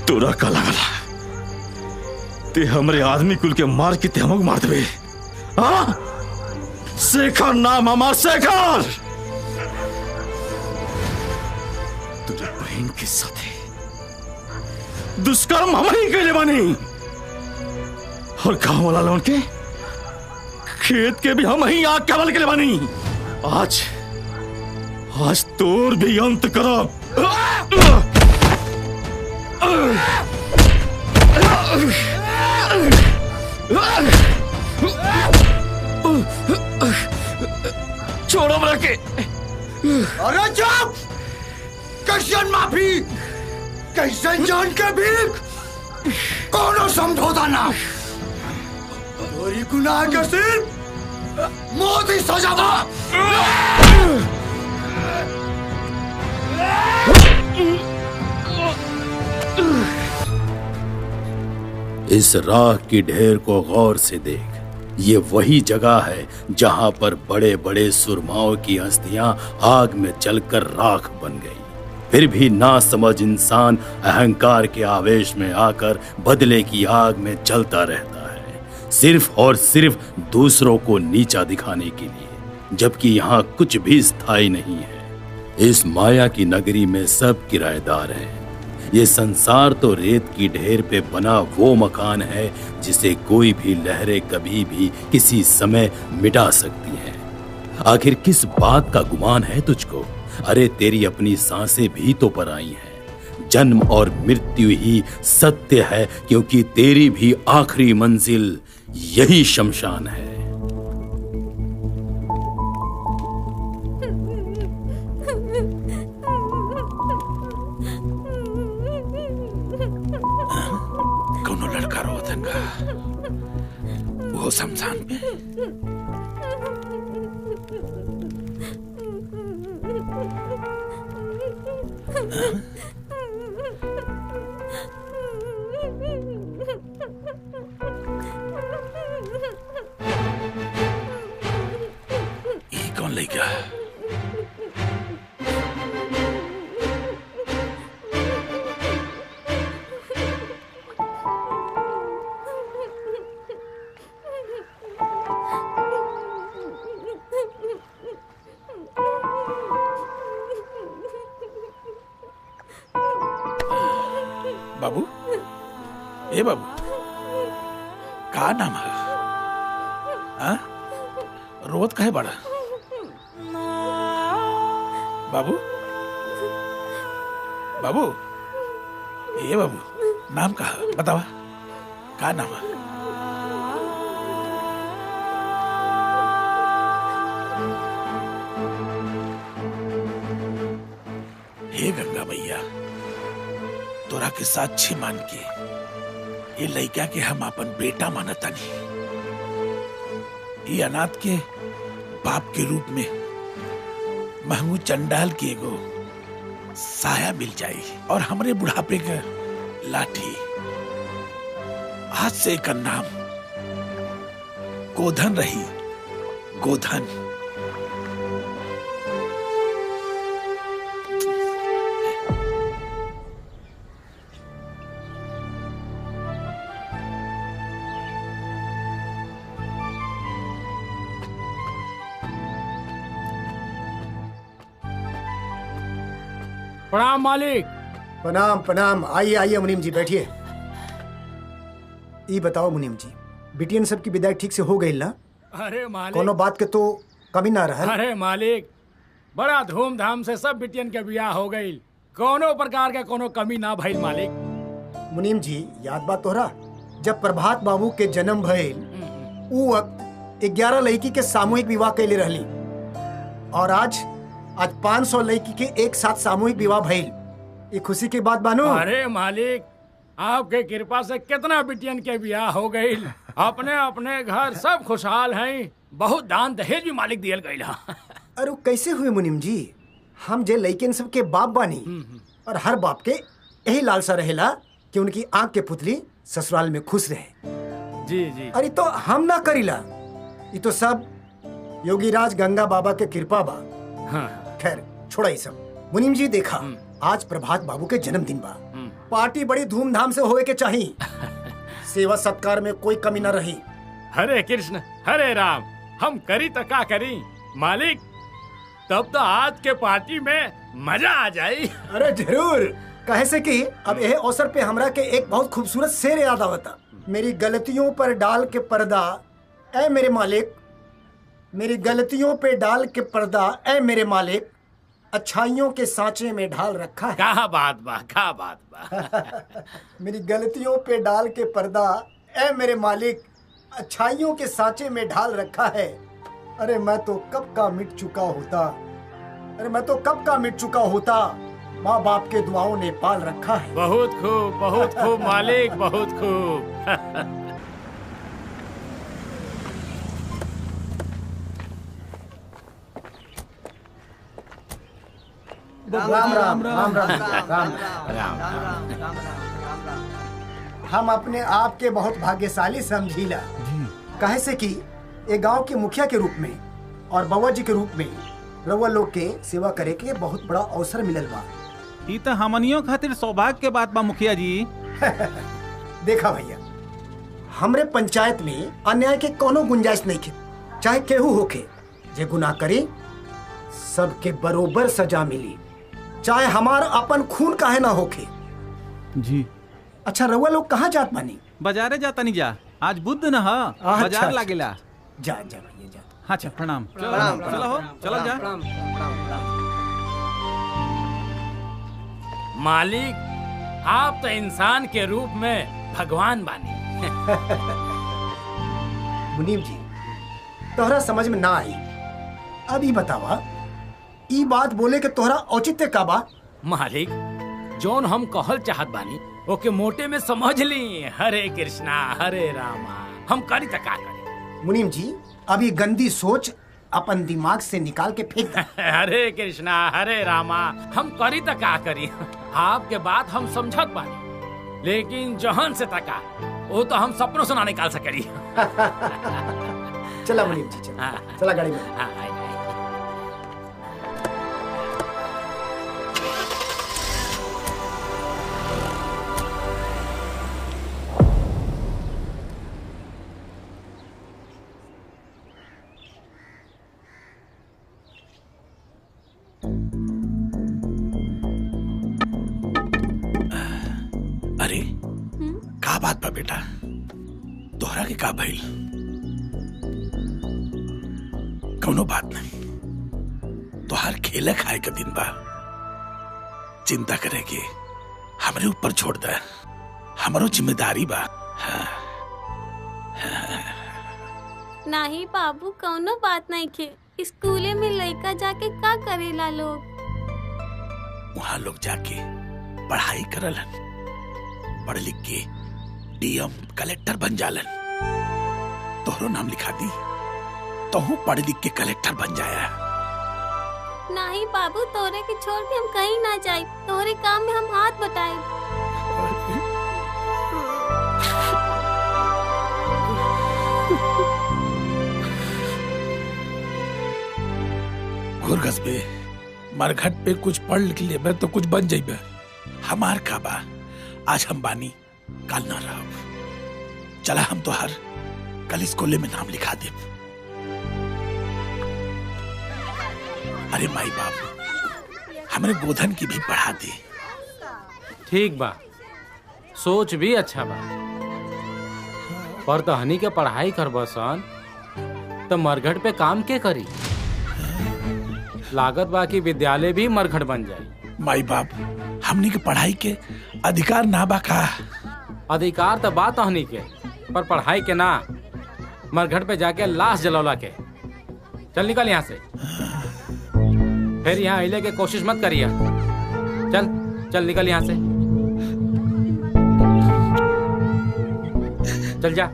तोरा का लगला ते हमरे आदमी कुल के मार के ते हमक मार देबे। हाँ, शेखर नाम हमार शेखर। तुझे बहन के साथे दुष्कर्म हम ही कैले बानी और गांव वाला लोन के खेत के भी हम ही आग कबल के बानी। आज तोर भी अंत करब। छोड़ो हमरा के। अरे चुप! कैसन माफी, कैसन जान के भीख, कोनो समझौता ना। तोरी गुनाह के सिर्फ मौत ही सजा बा। इस राख की ढेर को गौर से देख। ये वही जगह है जहां पर बड़े बड़े सुरमाओं की अस्थियां आग में जलकर राख बन गई। फिर भी ना समझ इंसान अहंकार के आवेश में आकर बदले की आग में जलता रहता है, सिर्फ और सिर्फ दूसरों को नीचा दिखाने के लिए, जबकि यहाँ कुछ भी स्थायी नहीं है। इस माया की नगरी में सब किराएदार हैं। ये संसार तो रेत की ढेर पे बना वो मकान है जिसे कोई भी लहरें कभी भी किसी समय मिटा सकती हैं। आखिर किस बात का गुमान है तुझको? अरे तेरी अपनी सांसें भी तो पराई हैं। जन्म और मृत्यु ही सत्य है, क्योंकि तेरी भी आखिरी मंजिल यही शमशान है। वो शमशान पे ये कौन लेगा? बाबू, ए बाबू, का नाम है? हाँ? रोत का है बड़ा? बाबू, बाबू, ए बाबू, नाम का है? बतावा, का नाम है? हे गंगा मैया, तोरा के साक्षी मान के ये लड़का के हम अपन बेटा मानतानी। ये अनाथ के बाप के रूप में महमूद चंडाल के एगो साया मिल जाए और हमरे बुढ़ापे का लाठी। आज से एक नाम गोधन रही, गोधन। प्रणाम मालिक। प्रणाम प्रणाम। आइए आइए मुनीम जी, बैठिए। ये बताओ मुनीम जी, बिटियन सबकी विदाई ठीक से हो गई ना? अरे मालिक, कोनो बात के तो कमी ना रहा? अरे मालिक, बड़ा धूमधाम से सब बिटियन के ब्याह हो गई, कोनो प्रकार के कोनो कमी ना भइल मालिक। मुनीम जी, याद बात तोहरा जब प्रभात बाबू के जन्म भइल उ वक्त 11 लड़की के सामूहिक विवाह कैले रहली और आज 500 लड़की के एक साथ सामूहिक विवाह भइल। ये खुशी की बात बानो? अरे मालिक, आपके कृपा से कितना बिटियन के ब्याह हो गई, अपने अपने घर सब खुशहाल हैं। बहुत दान दहेज भी मालिक दियल गई। अरे वो कैसे हुए मुनीम जी? हम जे लइकन सब के बाप बानी और हर बाप के यही लालसा रहेला कि उनकी आंख के पुतली ससुराल में खुश रहे। जी जी। अरे तो हम ना करीला, ये तो सब योगीराज गंगा बाबा के कृपा बा। हाँ। खैर छोड़ा ये सब। मुनीम जी देखा, आज प्रभात बाबू के जन्मदिन बा, पार्टी बड़ी धूमधाम से होए के चाहिए। सेवा सत्कार में कोई कमी न रही। हरे कृष्ण हरे राम, हम करी तो का करी मालिक, तब तो आज के पार्टी में मजा आ जाए। अरे जरूर, कहे से कि अब यह अवसर पे हमरा के एक बहुत खूबसूरत शेर याद आवता। मेरी गलतियों पर डाल के पर्दा ऐ मेरे मालिक, मेरी गलतियों पे डाल के पर्दा ऐ मेरे मालिक, अच्छाइयों के सांचे में ढाल रखा है। क्या बात बा, क्या बात बा। मेरी गलतियों पे डाल के पर्दा ऐ मेरे मालिक, अच्छाइयों के सांचे में ढाल रखा है। अरे मैं तो कब का मिट चुका होता, अरे मैं तो कब का मिट चुका होता, माँ बाप के दुआओं ने पाल रखा है। बहुत खूब मालिक, बहुत खूब। राम राम राम राम राम। हम अपने आप के बहुत भाग्यशाली समझीला, कहे से कि एक गांव के मुखिया के रूप में और बउआ जी के रूप में रउआ लोग के सेवा करे के बहुत बड़ा अवसर मिलल बा। ई तो हमनियों खातिर सौभाग्य के बात बा मुखिया जी। देखा भैया, हमरे पंचायत में अन्याय के कोनो गुंजाइश नहीं खे। चाहे केहू होके जे गुनाह करे, सबके बरोबर सजा मिली, चाहे हमार अपन खून काहे ना होके। जी। अच्छा रउआ लोग कहाँ जात बानी? बाजारे जाता नहीं जा, आज बुध न ह, बाजार लागेला। जा जा भैया जा। अच्छा प्रणाम। चलो हो, चलो जा। मालिक, आप तो इंसान के रूप में भगवान बानी। मुनीम जी, तोहरा समझ में ना आई। अब ई बतावा, ई बात बोले के तोहरा औचित्य का बा? मालिक, जोन हम कहल चाहत बानी ओके मोटे में समझ ली। हरे कृष्णा हरे रामा, हम करी तो का करी। मुनीम जी, अब ये गंदी सोच अपन दिमाग से निकाल के फेंक दे। हरे कृष्णा हरे रामा, हम करी तो का करी। आपके बात हम समझत बानी, लेकिन जहन से तका वो तो हम सपनों से ना निकाल सकेली। चला मुनीम जी, चला चला गाड़ी में। हाँ, आई, आई। अरे का बात बा बेटा, तोहरा के का भइल? कौनो बात नहीं, तोहार खेले खाए का दिन बा, चिंता करे के हमरे ऊपर छोड़ दे, हमारो जिम्मेदारी बा। हाँ। नहीं बाबू, कौनो बात नहीं खे। स्कूले में लड़का जाके का करेला लोग? वहाँ लोग जाके पढ़ाई करलन, पढ़ लिख के डीएम कलेक्टर बन जालन। तोहरो नाम लिखा दी, तोहू पढ़ लिख के कलेक्टर बन जाया। नहीं बाबू, तोरे के छोड़ के हम कहीं ना जाए, तोहरे काम में हम हाथ बटाए। घुरगस पे मरघट पे कुछ पढ़ लिख ले तो कुछ बन जाइबे। हमार का बा, आज हम बानी कल ना रहब। चला हम तो हर कल स्कूले में नाम लिखा दे। अरे माई बाप, हमारे गोधन की भी पढ़ा दे। ठीक बा, सोच भी अच्छा बा, पर तो हनी के पढ़ाई करबा सन तो मरघट पे काम के करी? लागत बा कि विद्यालय भी मरघट बन जाए। माई बाप, हमनी के पढ़ाई के अधिकार ना बा का? अधिकार तो बात हनी के, पर पढ़ाई के ना, मरघट पे जाके लाश जलौला के। चल निकल यहाँ से, फिर यहाँ आइले के कोशिश मत करिए। चल चल निकल यहाँ से। चल जा,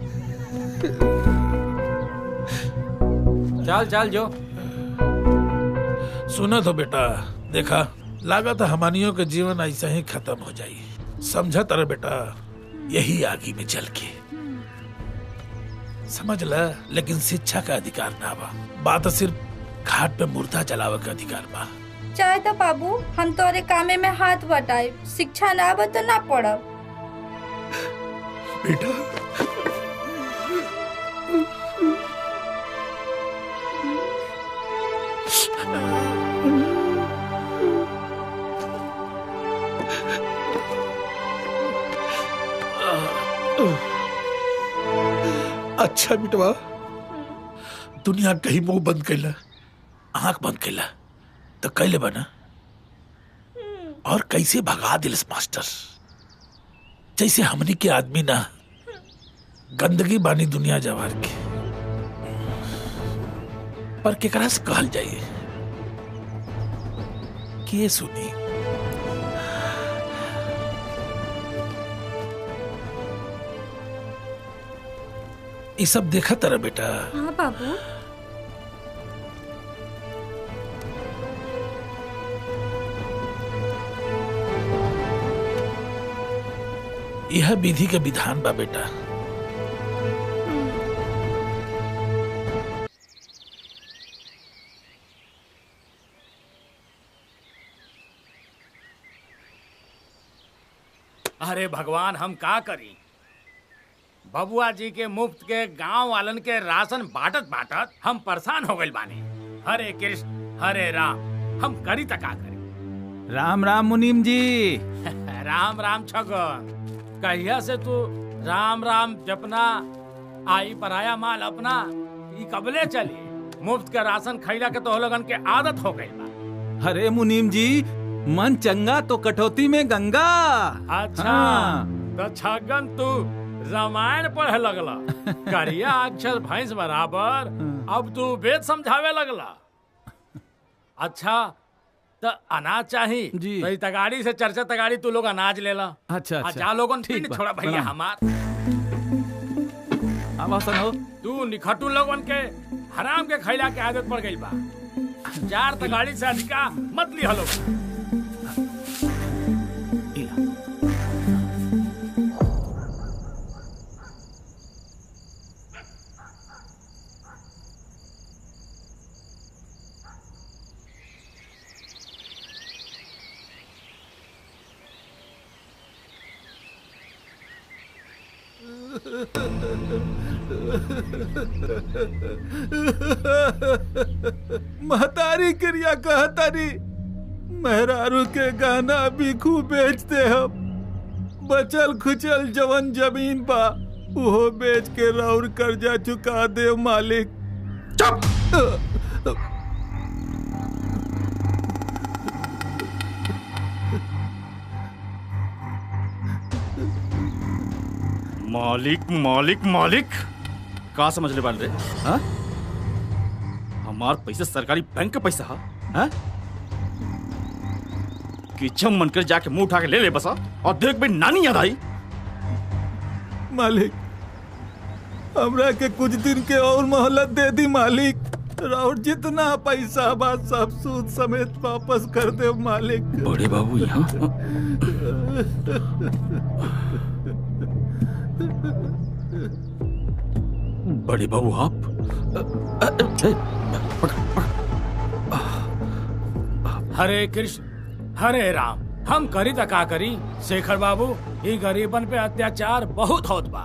चल चल जो। सुना तो बेटा, देखा लागत हमानियों के जीवन ऐसा ही खत्म हो जाई। समझा तारा बेटा, यही आगे में चल के समझ ला। लेकिन शिक्षा का अधिकार ना बा, बात सिर्फ घाट पे मुर्दा जलावे का अधिकार बा। चाहे तो बाबू हम तोरे कामे में हाथ बटाए, शिक्षा ना आवे तो ना पढ़ब। बेटा अच्छा बिटवा, दुनिया कहीं मुंह बंद कैला, आंख बंद कैला तो कैले बना और कैसे भगा दिलस मास्टर। जैसे हमनी के आदमी ना गंदगी बानी दुनिया जवार के, पर केकरा से कहल जाइए के सुनी। ये सब देखा तारा बेटा। हाँ बाबू। यह विधि के विधान बा बेटा। अरे भगवान, हम का करी? बबुआ जी के मुफ्त के गांव वालन के राशन बाटत बाटत हम परेशान हो गइल बानी। हरे कृष्ण हरे राम, हम करी त का करी? राम राम मुनीम जी। राम राम छगन, कहिया से तू राम राम जपना, आई पराया माल अपना, ई कबले चली? मुफ्त के राशन खैला के तो लोगन के आदत हो गई बा। अरे मुनीम जी, मन चंगा तो कटौती में गंगा। अच्छा हाँ। तो छगन तू रामायण पढ़े लगला, करिया अक्षर भैंस बराबर, अब तू वेद समझावे लगला। अच्छा तो अनाज चाही जी। तो ई तगाड़ी से चर्चा तगाड़ी तू लोग अनाज लेला। अच्छा अच्छा, जा लोगन ठीक पिंड बा, छोड़ा भैया प्रणाम। हमार। अब हसन हो। तू निखटू लोगन के हराम के खैला के आदत पड़ गई बा। 4 तगाड़ी से अधिका मत ली हलो। महतारी क्रिया कहतारी, मेहरारू के गहना भी खूब बेचते हम। बचल खुचल जवन जमीन बा वो बेच के राउर कर्जा चुका दे मालिक। मालिक मालिक मालिक का समझ ले बाल रे? हाँ? हमार पैसा सरकारी बैंक का पैसा है? कि जब मन कर जाके मुंह उठा के ले ले बसा और देख भाई नानी याद आई। मालिक हमरा के कुछ दिन के और मोहलत दे दी मालिक। राउर जितना पैसा बा सब सूद समेत वापस कर दे मालिक। बड़े बाबू यहाँ बड़े बाबू आप हरे कृष्ण हरे राम, हम करी त का करी? शेखर बाबू, ई गरीबन पे अत्याचार बहुत होत बा।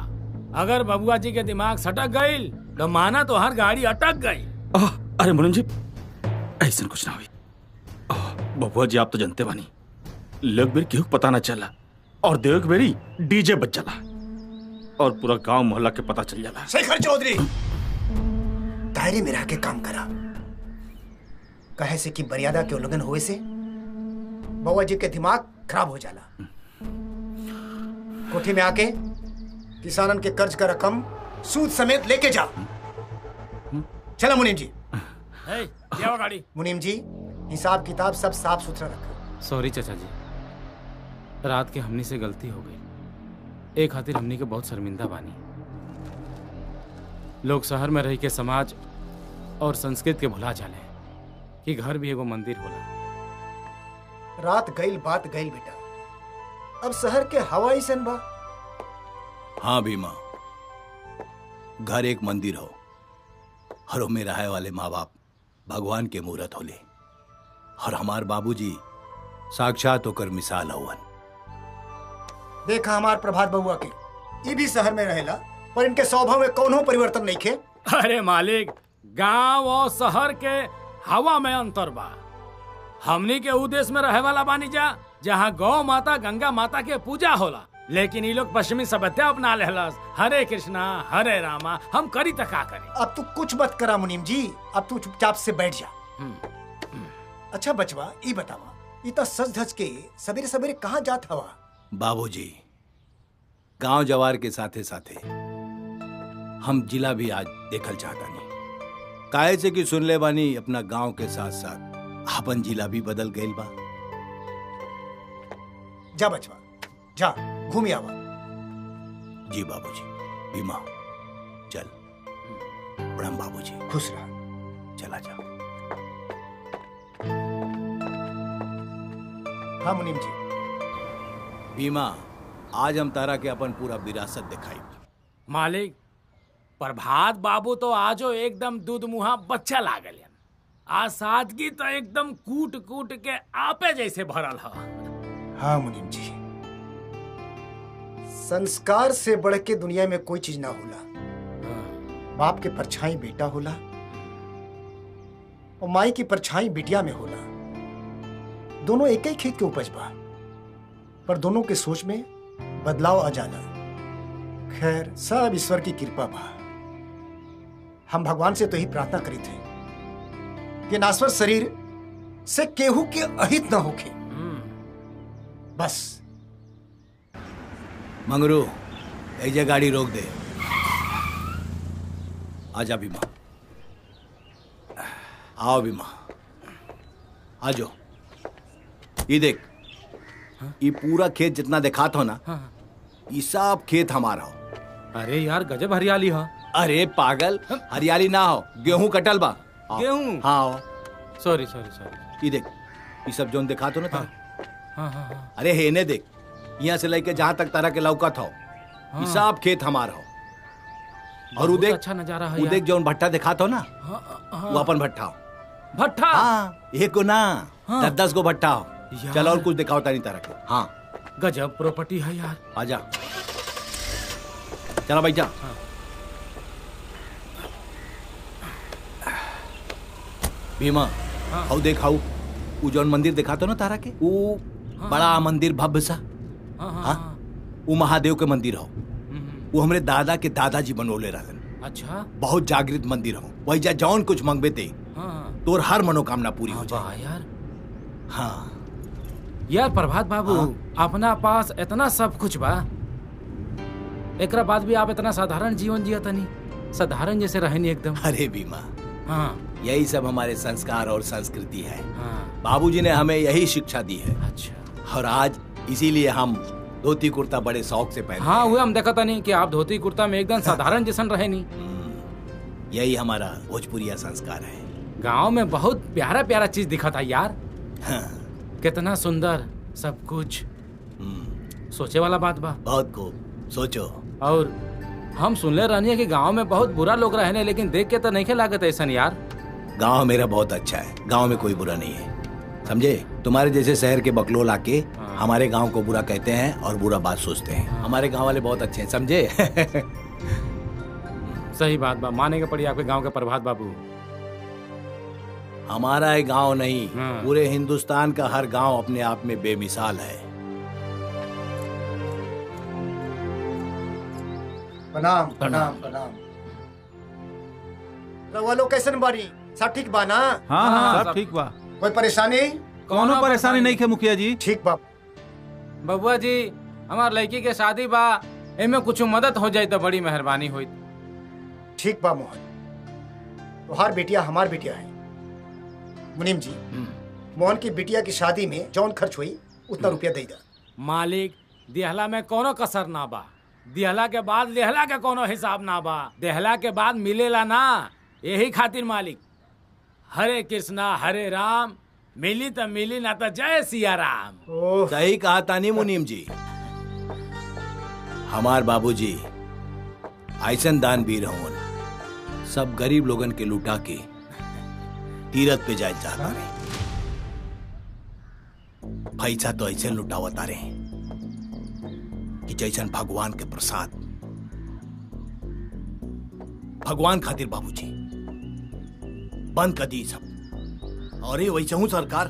अगर बबुआ जी के दिमाग सटक गईल तो माना तो हर गाड़ी अटक गई। अरे मुनीम जी, ऐसा कुछ ना हुई। बबुआ जी आप तो जनते बानी, लोग बेर केहू पता ना चला और देवक बेरी डीजे बज चला और पूरा गांव मोहल्ला के पता चल जाला। शेखर चौधरी, दायरे में रह के काम करा। कहे से कि मर्यादा के उल्लंघन हुए से बउआ जी के दिमाग खराब हो जाला। कोठी में आके किसानन के कर्ज का रकम सूद समेत लेके जा। चलो मुनीम जी। गाड़ी। मुनीम जी, हिसाब किताब सब साफ सुथरा रखा। सॉरी चाचा जी, रात के हमनी से गलती हो गई। एक खातिर हमनी के बहुत शर्मिंदा बानी। लोग शहर में रह के समाज और संस्कृत के भुला जाले कि घर भी एगो मंदिर होला। रात गईल बात गईल बेटा, अब शहर के हवा ही सन बा। हाँ भीमा, घर एक मंदिर हो, हरों में रहे वाले माँ बाप भगवान के मूरत होले, और हमार बाबूजी साक्षात होकर मिसाल हवन। देखा हमार प्रभात बउआ के, ये भी शहर में रहेला पर इनके स्वभाव में कौनो परिवर्तन नहीं खे। अरे मालिक, गांव और शहर के हवा में अंतर बा। हमनी के उ देश में रहे वाला बानी जा जहाँ गौ माता गंगा माता के पूजा होला, लेकिन ये लोग पश्चिमी सभ्यता अपना लेहलस। हरे कृष्णा हरे रामा, हम करी त का करी। अब तू कुछ मत करा मुनीम जी, अब तू चुपचाप से बैठ जा। अच्छा बचवा, ये बतावा, ये तो सज धज के सवेरे सवेरे कहाँ जात हवा? बाबूजी, गांव जवार के साथे साथे हम जिला भी आज देखल चाहता नहीं। काहे से कि सुन ले बानी अपना गांव के साथ साथ अपन जिला भी बदल गईल बा। जा बचवा, जा घूमी आवा। जी बाबूजी। भीमा चल। प्रणाम बाबूजी। खुश रहा। चला जा। हाँ मुनीम जी। भीमा, आज हम तारा के अपन पूरा विरासत दिखाई। मालिक, प्रभात बाबू तो आजो एकदम दूध मुहा बच्चा लागल। आज सादगी तो एकदम कूट कूट के आपे जैसे भरल है। हाँ मुनीम जी, संस्कार से बढ़ के दुनिया में कोई चीज ना होला। बाप के परछाई बेटा होला और माई की परछाई बिटिया में होला। दोनों एक ही खेत के उपज बा, पर दोनों के सोच में बदलाव आ जाना। खैर, सब ईश्वर की कृपा बा। हम भगवान से तो ही प्रार्थना करी थे कि नाश्वर शरीर से केहू के अहित ना होके। बस। मंगरू, ऐजे गाड़ी रोक दे। आजा भीमा। आओ भीमा, आजो। ये देख, ये पूरा खेत जितना दिखात हो ना, ये सब खेत हमारा हो। अरे यार, गजब हरियाली है। अरे पागल, हरियाली ना हो, गेहूं कटल बा। गेहूं? हाँ। Sorry sorry sorry. ये देख, ये सब जोन दिखात हो ना था। हाँ हाँ हाँ। अरे हेने देख, यहाँ से लेके जहाँ तक तारा के लौकत हो, ये सब खेत हमारा हो। और वो देख, अच्छा नजारा है। वो देख जोन भट्टा दिखात हो ना, वो अपन भट्टा हो। भट्टा? हाँ, एक को ना 10-10 को भट्टा हो। चलो और कुछ दिखाओ तानी तारा के। हाँ, गजब प्रॉपर्टी है यार। आजा, चलो भाई जा। भीमा, आओ देखाऊ, वो जोन मंदिर दिखाते हो ना तारा के, वो बड़ा मंदिर भव्य सा। हाँ, वो महादेव के मंदिर हो। वो हमरे दादा के दादाजी बनोले रहलन। अच्छा, बहुत जागृत मंदिर हो। वही जा जौन कुछ मंगबे ते तोर हर मनोकामना पूरी हो जाए यार। हाँ यार प्रभात बाबू, अपना पास इतना सब कुछ बा, एकरा बाद भी आप इतना साधारण जीवन जिया तनी, साधारण जैसे रहनी एकदम। अरे भीमा, हाँ, यही सब हमारे संस्कार और संस्कृति है। बाबूजी ने हमें यही शिक्षा दी है। अच्छा। और आज इसीलिए हम धोती कुर्ता बड़े शौक से पहनते हाँ, हुए हम देखा नहीं कि आप धोती कुर्ता में एकदम साधारण जैसन रहे नहीं। यही हमारा भोजपुरिया संस्कार है। गांव में बहुत प्यारा प्यारा चीज दिखा था यार। हाँ। कितना सुंदर सब कुछ। सोचे वाला बात बा। बहुत खूब, सोचो। और हम सुनले रहनी कि गांव में बहुत बुरा लोग रहने, लेकिन देख के तो नहीं लागत ऐसा यार। गांव मेरा बहुत अच्छा है, गांव में कोई बुरा नहीं है, समझे। तुम्हारे जैसे शहर के बकलोल आके हमारे गांव को बुरा कहते हैं और बुरा बात सोचते हैं। हमारे गांव वाले बहुत अच्छे हैं, समझे। सही बात बा, माने के पड़ी आपके गांव के प्रभात बाबू। हमारा एक गांव नहीं, पूरे हिंदुस्तान का हर गांव अपने आप में बेमिसाल है। प्रणाम प्रणाम प्रणाम। रउआ लोग कैसन बानी? सब ठीक बा ना? हाँ हाँ, सब ठीक बा। कोई परेशानी? कोनो परेशानी नहीं है मुखिया जी। ठीक बा। बबुआ जी, हमार लड़की के शादी बा, एमे कुछ मदद हो जाए तो बड़ी मेहरबानी होई। ठीक बा मोहन, तोहार बेटिया हमार बेटिया है। मुनीम जी, मोहन की बिटिया की शादी में जौन खर्च हुई उतना रुपया दे दा। मालिक, दिहला में कोनो कसर ना बा। दिहला के बाद लेहला के कोनो हिसाब ना बा। देहला के बाद मिलेला ना, यही खातिर मालिक हरे कृष्णा हरे राम, मिली तो मिली ना तो जय सिया राम। सही कहा तानी मुनीम जी। हमार बाबूजी ऐसन दान वीर हवन, सब गरीब लोगन के लुटा के तीरथ पे जाए चाहता रहे। पैसा तो ऐसे लुटावता रहे कि जैसन भगवान के प्रसाद। भगवान खातिर बाबूजी बंद कर दी सब। और ये वैसे हूँ सरकार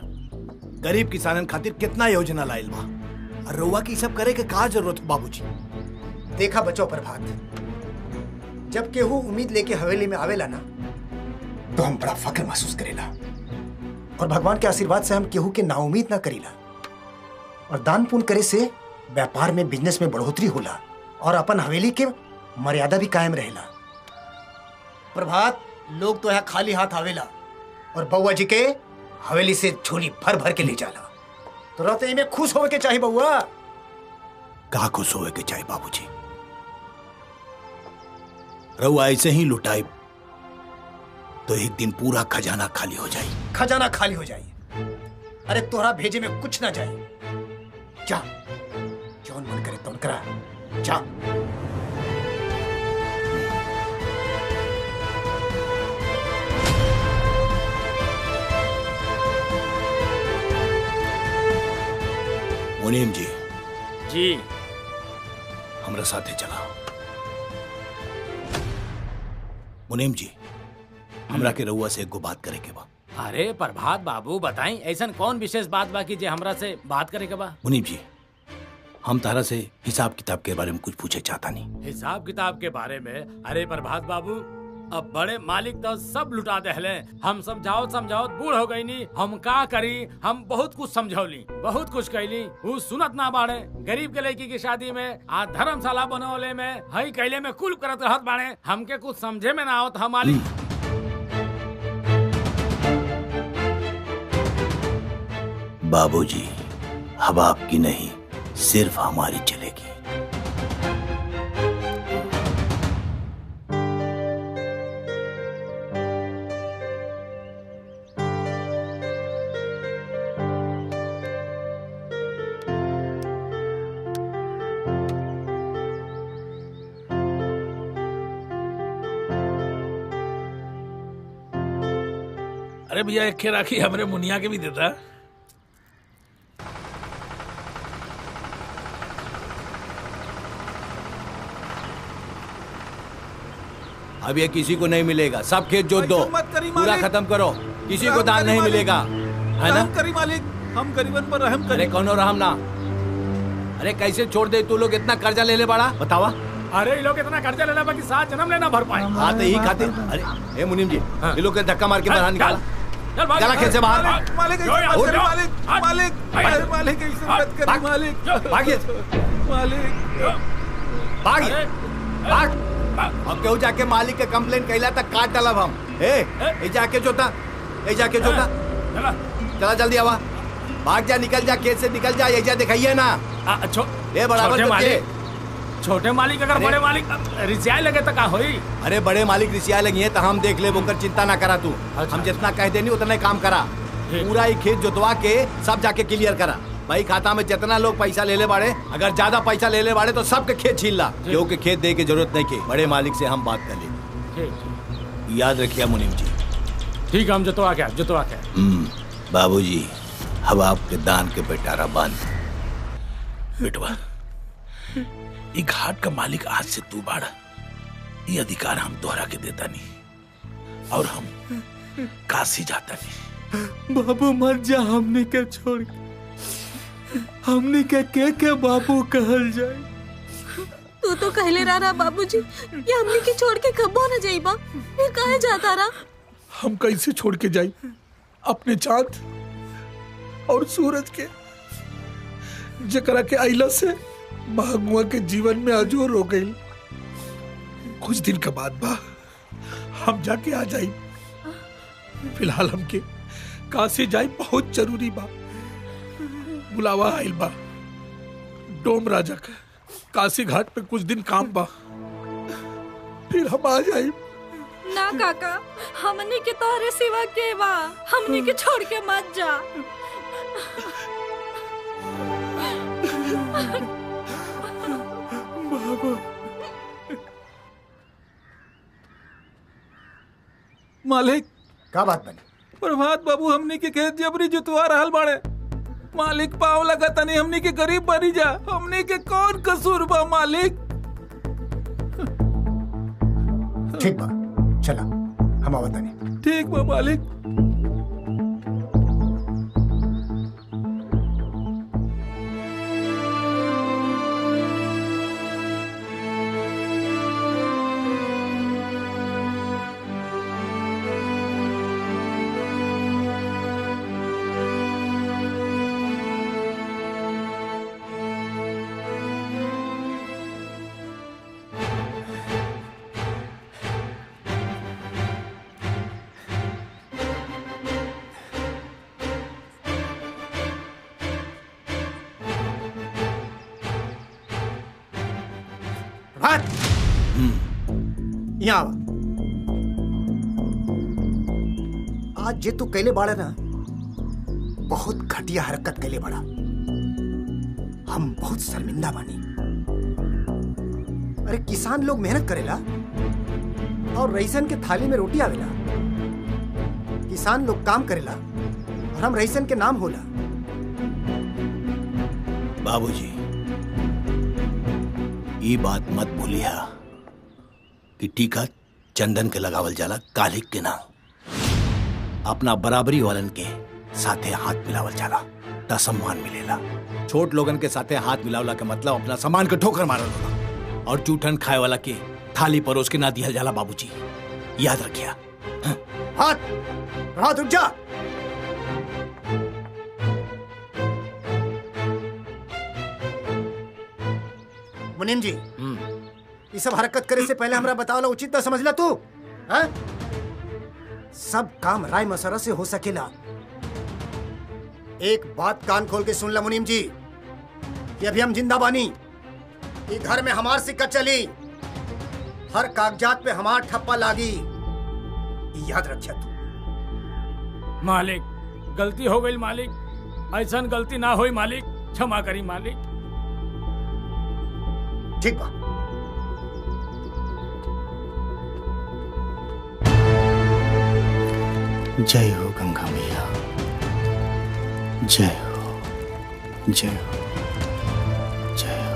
गरीब किसानन खातिर कितना योजना लाइल बा, और रउआ की सब करे के का जरूरत है बाबूजी। देखा बचो प्रभात, जब केहू उम्मीद लेके हवेली में आवेला ना तो हम बड़ा फक्र महसूस करेला, और भगवान के आशीर्वाद से हम केहू के नाउम्मीद ना करीला। और दान पुण्य करे से व्यापार में, बिजनेस में बढ़ोतरी होला, और अपन हवेली के मर्यादा भी कायम रहेला। प्रभात, लोग तो यहाँ खाली हाथ आवेला और बउआ जी के हवेली से झोली भर भर के ले जाला, तो रहते में खुश होवे के चाहिए बउआ। का खुश होवे के चाहिए बाबूजी? रउआ ऐसे ही लुटाए तो एक दिन पूरा खजाना खाली हो जाए। खजाना खाली हो जाए? अरे तोहरा भेजे में कुछ ना जाए। जा, जौन मन करे तौन करा, जा। मुनीम जी जी हमरा साथे चला। मुनीम जी हमरा के रउआ से एगो बात करे के बा। अरे प्रभात बाबू बताई, ऐसा कौन विशेष बात बा कि जे हमरा से बात करे के बा? मुनीम जी हम तारा से हिसाब किताब के बारे में कुछ पूछे चाहता नहीं। हिसाब किताब के बारे में? अरे प्रभात बाबू, अब बड़े मालिक तो सब लुटा देहले। हम समझाओ बूढ़ हो गई नी, हम का करी? हम बहुत कुछ समझौली, बहुत कुछ कैली, वो सुनत ना बाड़े। गरीब के लड़की की शादी में, आ धर्मशाला बनौले में, हई कैले में कुल करत रहत बाड़े। हमके कुछ समझे में ना आवत। हम मालिक बाबूजी अब आपकी नहीं, सिर्फ हमारी चलेगी। अरे भैया एक खे राखी हमरे मुनिया के भी देता। अब ये किसी को नहीं मिलेगा, सब खेत जोत दो, मत करी पूरा मालिक। खत्म करो, किसी को दान नहीं मिलेगा, है ना? रहम करी मालिक, हम गरीबन पर रहम अरे करी। कौनो रहम ना। अरे कैसे छोड़ दे तू लोग इतना कर्जा ले ले बड़ा, बतावा। अरे ये लोग इतना कर्जा लेना बाकी 7 जन्म लेना भर पाए। हाँ तो यही खातिर। अरे ए मुनीम जी, ये लोग के धक्का मार के बाहर निकाला, चल भाग, चला खेत से बाहर। मालिक ऐसे जो यहाँ मत से करी जाओ। मालिक, हट। मालिक, हट। अरे मालिक ऐसे मत करी भाग। मालिक, भागिए, मालिक। भागिए, भाग। अब केहू जाके मालिक के कंप्लेन कैला तक काट डालब हम। ए जाके जोता, ए जाके जोता, चला चला जल्दी आवा, भाग जा, निकल जा, खेत से निकल जा, ऐजा दिखाइए ना। ए बराबर छोटे बच्चे। मालिक, छोटे मालिक अगर बड़े मालिक रिसियाई लगे तो का होई? अरे बड़े मालिक रिसिया लगी है तो हम देख ले, बोकर चिंता ना करा तू। हम जितना कह देनी उतना काम करा, पूरा ही खेत जोतवा के सब जाके क्लियर करा। भाई खाता में जितना लोग पैसा ले ले बाड़े, अगर ज्यादा पैसा ले ले बाड़े तो सबके खेत छीन ला, क्योंकि खेत दे की जरूरत नहीं के। बड़े मालिक से हम बात कर ले, याद रखिए मुनीम जी। ठीक है, हम जुतवा के। बाबूजी अब आपके दान के बेटारा बंद। बेटवा ये घाट का मालिक आज से तू बाड़ा, ये अधिकार हम दोहरा के देता नहीं, और हम काशी जाता नहीं। बाबू मत जा, हमने के छोड़, हमने के बाबू कहल जाए। तू तो कहले रहा बाबूजी ये हमने के छोड़ के कबो न जाइबा, फिर कहे जाता रहा? हम कैसे छोड़ के जाई अपने चांद और सूरज के, जकरा के आइला से महंगुआ के जीवन में अजोर हो गई। कुछ दिन के बाद बा हम जाके आ जाई, फिलहाल हमके काशी जाई बहुत जरूरी बा। बुलावा आइल बा डोम राजा का। काशी घाट पे कुछ दिन काम बा, फिर हम आ जाए। ना काका, हमनी के तोहरे सिवा के बा, हमनी के छोड़ के मत जा। मालिक का बात बनी? प्रभात बाबू हमनी के खेत जबरी जुतवा रहल बाड़े। मालिक पाव लगा तनी हमनी के गरीब बनी जा, हमनी के कौन कसूर बा मालिक? ठीक बा, चला हम आवत नहीं। ठीक बा मालिक। यहाँ आज जे तू कैले बाड़ा ना, बहुत घटिया हरकत कैले बाड़ा। हम बहुत शर्मिंदा बानी। अरे किसान लोग मेहनत करेला और रईसन के थाली में रोटी आवेला। किसान लोग काम करेला और हम रईसन के नाम होला। बाबूजी, ये बात मत भूलिया कि टीका चंदन के लगावल जाला, कालिक के नाम। अपना बराबरी वालन के साथे हाथ मिलावल जाला, ता सम्मान मिलेला। छोट लोगन के साथे हाथ मिलावला के मतलब अपना सम्मान के ठोकर मारल होला, और जूठन खाए वाला के थाली परोस के ना दिया जाला। बाबूजी याद रखिया। हाथ रुक जा। मुनीम जी, ये सब हरकत करे से पहले हमरा बतावला उचित ना समझला तू? हाँ? सब काम राय मशवरा से हो सकेला। एक बात कान खोल के सुन ला मुनीम जी, कि अभी हम जिंदा बानी। ये घर में हमार सिक्का चली, हर कागजात पे हमार ठप्पा लागी। याद रखिया तू। मालिक, गलती हो गई मालिक, ऐसा गलती ना होई मालिक, क्षमा करी मालिक। ठीक बा। जय हो गंगा मैया, जय हो, जय हो, जय हो।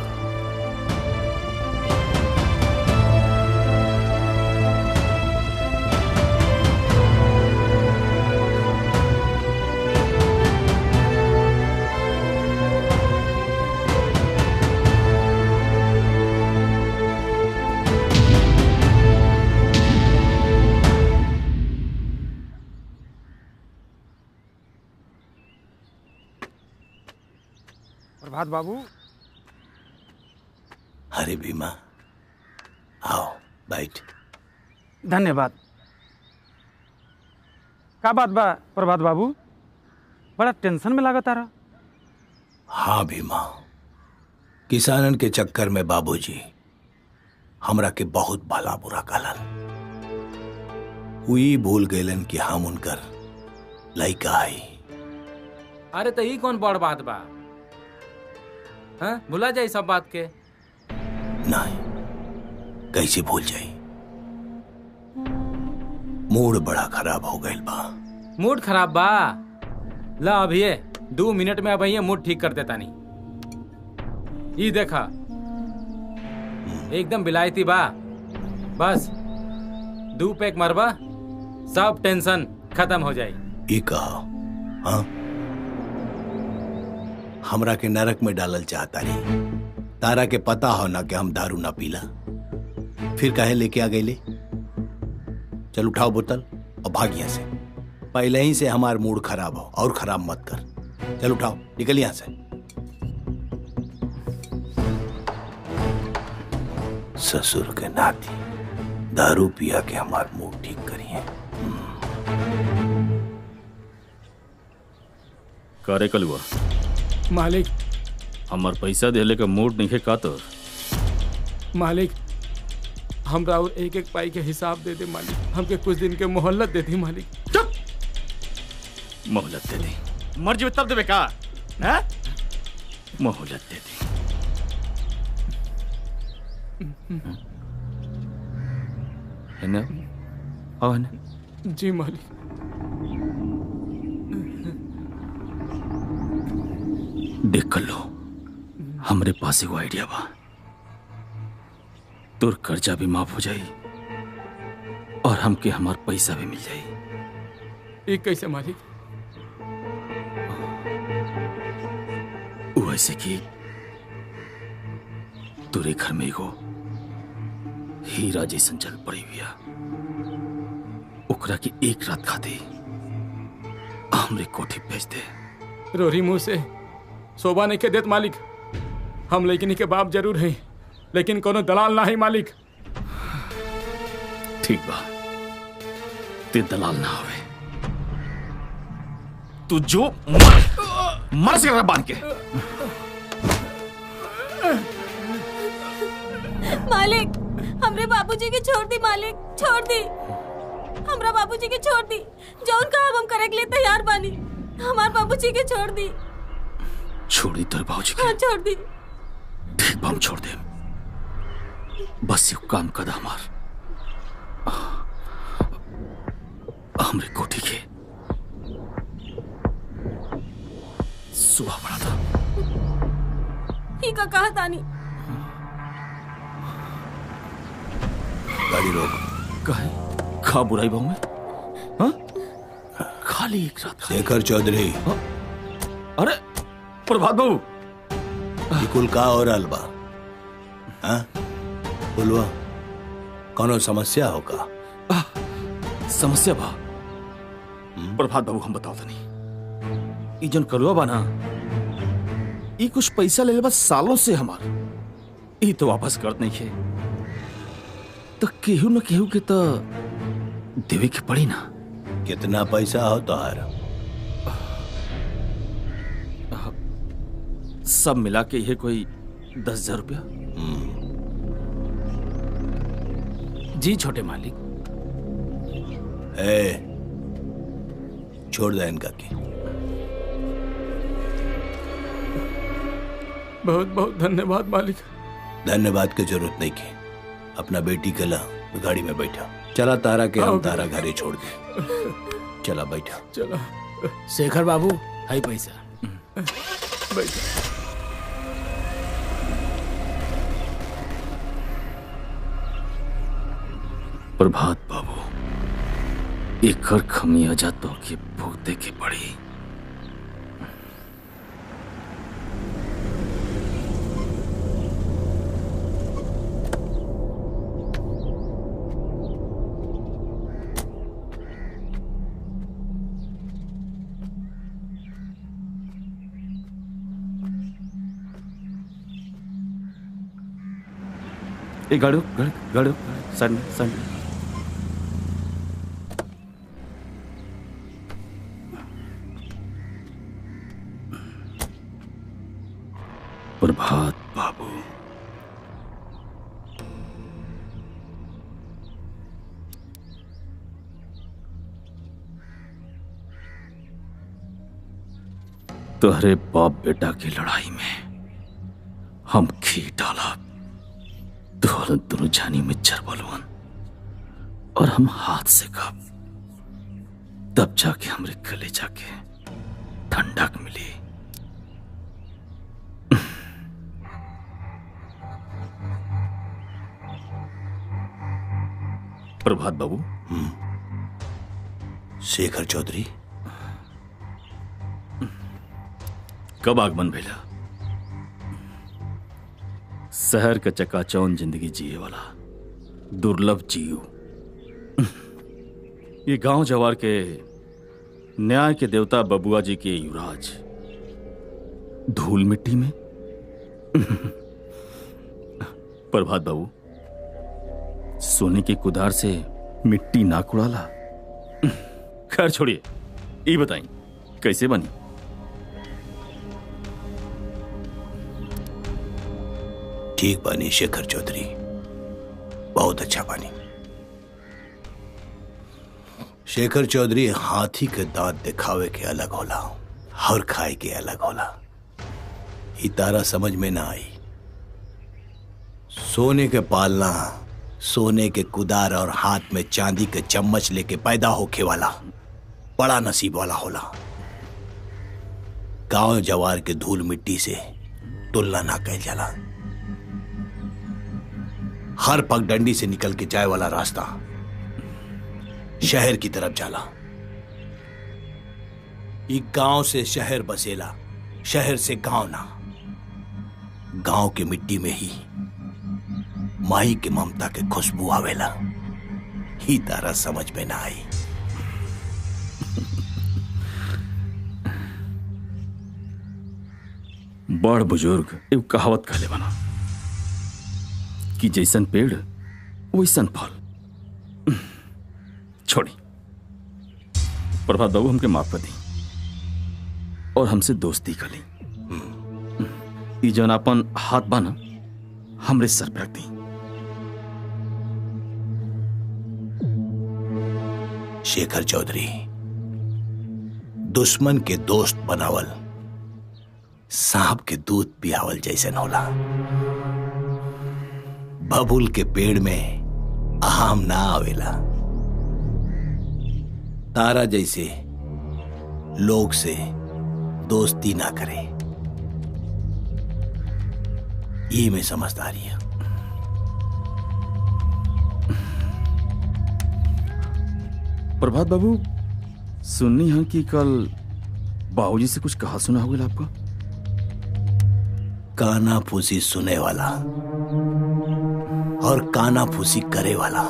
प्रभात बाबू। अरे भीमा, आओ बैठ। धन्यवाद। का बात बा प्रभात बाबू, बड़ा टेंशन में लागत आ रहा। हाँ भीमा, किसानन के चक्कर में बाबूजी हमरा के बहुत भला बुरा कहलन। हुई भूल गएलन कि हम उनकर लइका आई। अरे तो ई कौन बड़ बात बा? हाँ, भुला जाई सब बात के। नहीं, कैसे भूल जाई? मूड बड़ा खराब हो गइल बा। मूड खराब बा? ला अभी 2 मिनट में अब ये मूड ठीक कर देता नहीं। ये देखा, एकदम बिलायती बा। बस 2 पैक मरबा, सब टेंशन खत्म हो जाए। ये कहा, हाँ? हमरा के नरक में डालल चाहता रही। तारा के पता हो ना कि हम दारू ना पीला, फिर काहे लेके आ गईले? चल उठाओ बोतल और भाग यहाँ से। पहले ही से हमार मूड खराब हो, और खराब मत कर। चल उठाओ, निकल यहाँ से। ससुर के नाती दारू पिया के हमार मूड ठीक करिए। करे कलुआ मालिक, हमार पैसा देले का मूड नहीं का तो मालिक हमरा और एक एक पाई के हिसाब दे दे मालिक, हमके कुछ दिन के मोहल्लत दे दी मालिक। चुप, मोहल्लत दे दी, मर्जी तब देवे का है? मोहल्लत दे दी। है ना? आओ है ना? जी मालिक। देख कर लो, हमरे पास एगो आइडिया बा। तोर कर्जा भी माफ हो जाई और हमके हमार पैसा भी मिल जाई। एक कैसे मालिक? वो ऐसे कि तोरे घर में एगो हीरा जैसन जल पड़ी हुआ, ओकरा की एक रात खाते हमरे कोठी भेज दे। रोरी मुंह से शोभा नहीं के देत मालिक। हम लेकिन के बाप जरूर हैं, लेकिन कोनो दलाल ना है मालिक। ठीक बा, ते दलाल ना होवे, तू जो मर से बांध के। मालिक हमरे बाबूजी के छोड़ दी, मालिक छोड़ दी, हमरा बाबूजी के छोड़ दी। जौन काम हम करे के लिए तैयार बानी, हमार बाबूजी के छोड़ दी। छोड़ी तेरे बाबूजी के? हाँ छोड़ दी। ठीक बा, हम छोड़ दे, बस ये काम कदा हमार हमरे कोठी के सुबह बड़ा था। ही का कहा तानी? गाड़ी रोक। कहे खा बुराई बहु में? हाँ? खाली एक रात। शेखर चौधरी। अरे प्रभात बाबू, कुल का और अलबा? हाँ? बोलवा, कौनो समस्या होगा? समस्या बा प्रभात बाबू, हम बताओ तो नहीं। ई जन करुआ बा ना, ई कुछ पैसा ले बस सालों से हमार, ई तो वापस करत नहीं है, तो केहू न केहू के तो देवे के पड़ी ना। कितना पैसा हो तार? सब मिला के ये कोई 10,000 रुपया। जी छोटे मालिक। छोड़ दे इनका की। बहुत बहुत धन्यवाद मालिक। धन्यवाद की जरूरत नहीं की, अपना बेटी के ला गाड़ी में बैठा। चला तारा के हम तारा घरे छोड़ दे। चला बैठा। चला। शेखर बाबू, हाई पैसा। बैठा। प्रभात बाबू, एक खमियाजा तो के भुगते की पड़ी। गाड़ो गाड़ो गाड़ो, सन प्रभात बाबू, तुम्हारे बाप बेटा की लड़ाई में हम घी डाला, दोनों जानी में चरबलवन, और हम हाथ से कब तब जाके हमरे गले जाके ठंडक मिली। प्रभात बाबू। शेखर चौधरी कब आगमन भेला? शहर का चकाचौंध जिंदगी जिए वाला दुर्लभ जीव, ये गांव जवार के न्याय के देवता बबुआ जी के युवराज धूल मिट्टी में। प्रभात बाबू, सोने की कुदार से मिट्टी ना कुड़ाला। खैर छोड़िए, ये बताइए कैसे बनी? ठीक बानी शेखर चौधरी, बहुत अच्छा बानी। शेखर चौधरी, हाथी के दांत दिखावे के अलग होला और खाए के अलग होला। ई तारा समझ में ना आई। सोने के पालना, सोने के कुदार और हाथ में चांदी के चम्मच लेके पैदा होके वाला बड़ा नसीब वाला होला। गांव जवार के धूल मिट्टी से तुलना ना कह जाला। हर पगडंडी से निकल के जाए वाला रास्ता शहर की तरफ जाला। एक गांव से शहर बसेला, शहर से गांव ना। गांव की मिट्टी में ही माई के ममता के खुशबू आवेला। ही तारा समझ में ना आई। बड़ बुजुर्ग एगो कहावत कहले बना कि जैसन पेड़ वैसन फल। छोड़ी, प्रभात बाबू हमके माफ कर दी और हमसे दोस्ती कर ली। ई जौन अपन हाथ बाना हमरे सर पे रख दी। शेखर चौधरी, दुश्मन के दोस्त बनावल सांप के दूध पियावल जैसे होला। बबुल के पेड़ में आम ना आवेला। तारा जैसे लोग से दोस्ती ना करे, ये में समझदारी है। प्रभात बाबू, सुननी है कि कल बाबूजी से कुछ कहा सुना होगा आपको? काना फूसी सुने वाला और काना फूसी करे वाला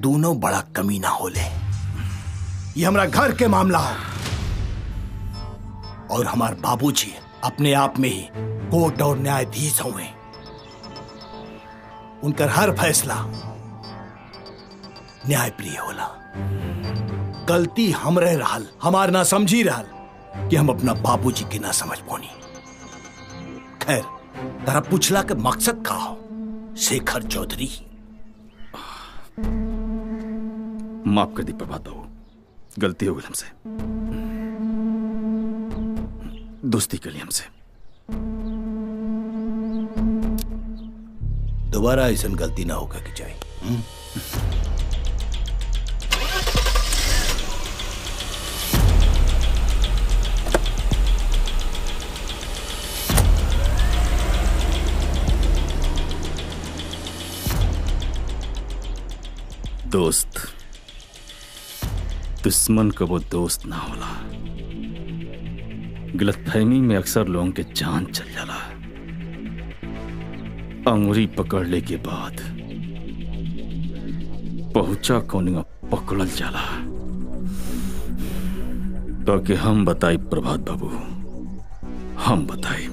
दोनों बड़ा कमीना होले। ये हमारा घर के मामला हो और हमारे बाबूजी अपने आप में ही कोर्ट और न्यायाधीश हुए। उनका हर फैसला न्यायप्रिय होला। गलती हमरे रहल, हमार ना समझी रहल कि हम अपना बाबूजी के ना समझ पानी। खैर, तारा पूछला के मकसद का हो शेखर चौधरी? माफ कर दी प्रभात बाबू, गलती हो गई हमसे। दोस्ती कर ली हमसे। दोबारा ऐसा गलती ना होगा कि चाहिए। दोस्त, दुश्मन का वो दोस्त ना होला। गलतफहमी में अक्सर लोगों के जान चल जाला। अंगुरी पकड़ने के बाद पहुंचा कोनिया पकड़ल जाला। तो कि हम बताई प्रभात बाबू, हम बताई।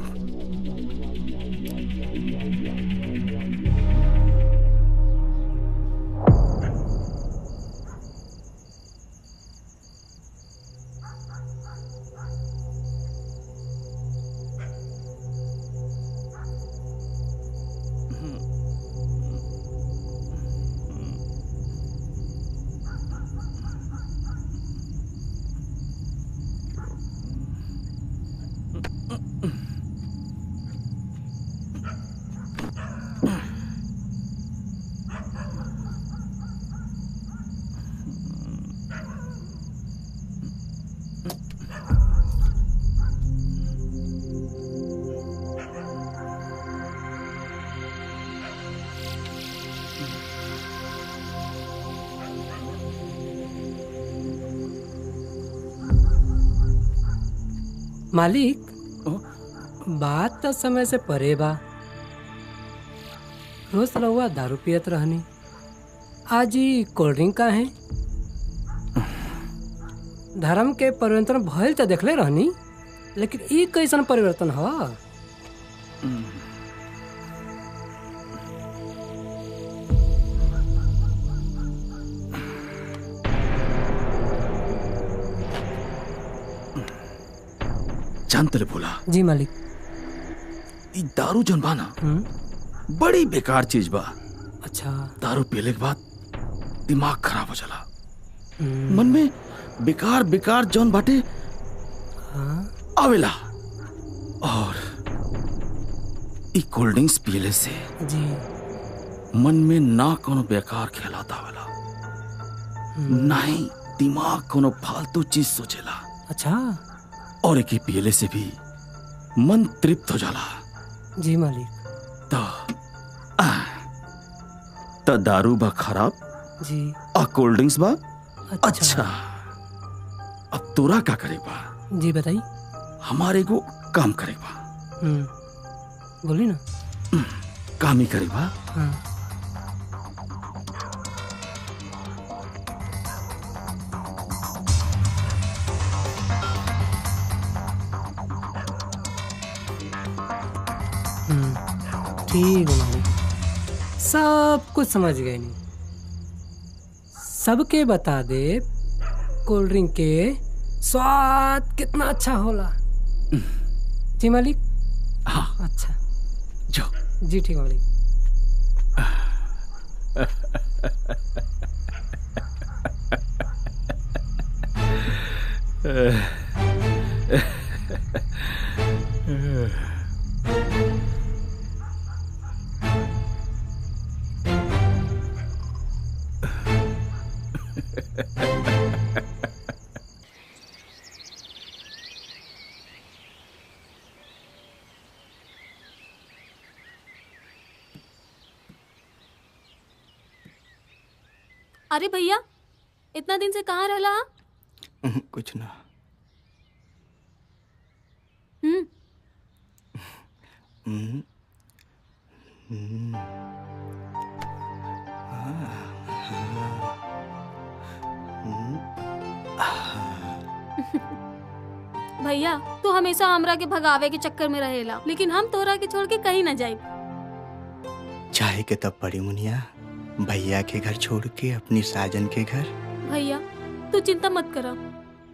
मालिक, बात तो समय से परे बा। रोज रउआ दारू पियत रहनी, आज ही कोल्ड ड्रिंक का है। धर्म के परिवर्तन भइल तो देखले रहनी, लेकिन ई कैसन परिवर्तन ह? जानते ले बोला जी मालिक। ई दारू जन बा ना बड़ी बेकार चीज बा। अच्छा। दारू पीले के बाद दिमाग खराब हो जाला, मन में बेकार बेकार जौन बाटे आवेला। और ई कोल्ड ड्रिंक्स पीले से जी मन में ना कोनो बेकार ख्यालात आवेला, ना ही दिमाग कोनो फालतू चीज सोचेला। अच्छा। और एक पीले से भी मन तृप्त हो जाला। जी मालिक। तो दारू बा खराब जी और कोल्ड ड्रिंक्स बा अच्छा। अच्छा। अब तोरा का करे बा? जी बताइए। हमारे को काम करे बा। बोली ना। काम ही करे बा। हाँ। ठीक है मालिक, सब कुछ समझ गए। नहीं सबके बता दे कोल्ड ड्रिंक के स्वाद कितना अच्छा होला। जी मालिक। हाँ अच्छा जो जी ठीक है मालिक। अरे भैया, इतना दिन से कहाँ रहला? कुछ ना। भैया, तू हमेशा हमरा के भगावे के चक्कर में रहेला, लेकिन हम तोरा के छोड़ के कहीं न जाए। चाहे के तब पड़ी मुनिया, भैया के घर छोड़ के अपनी साजन के घर। भैया तू चिंता मत करा,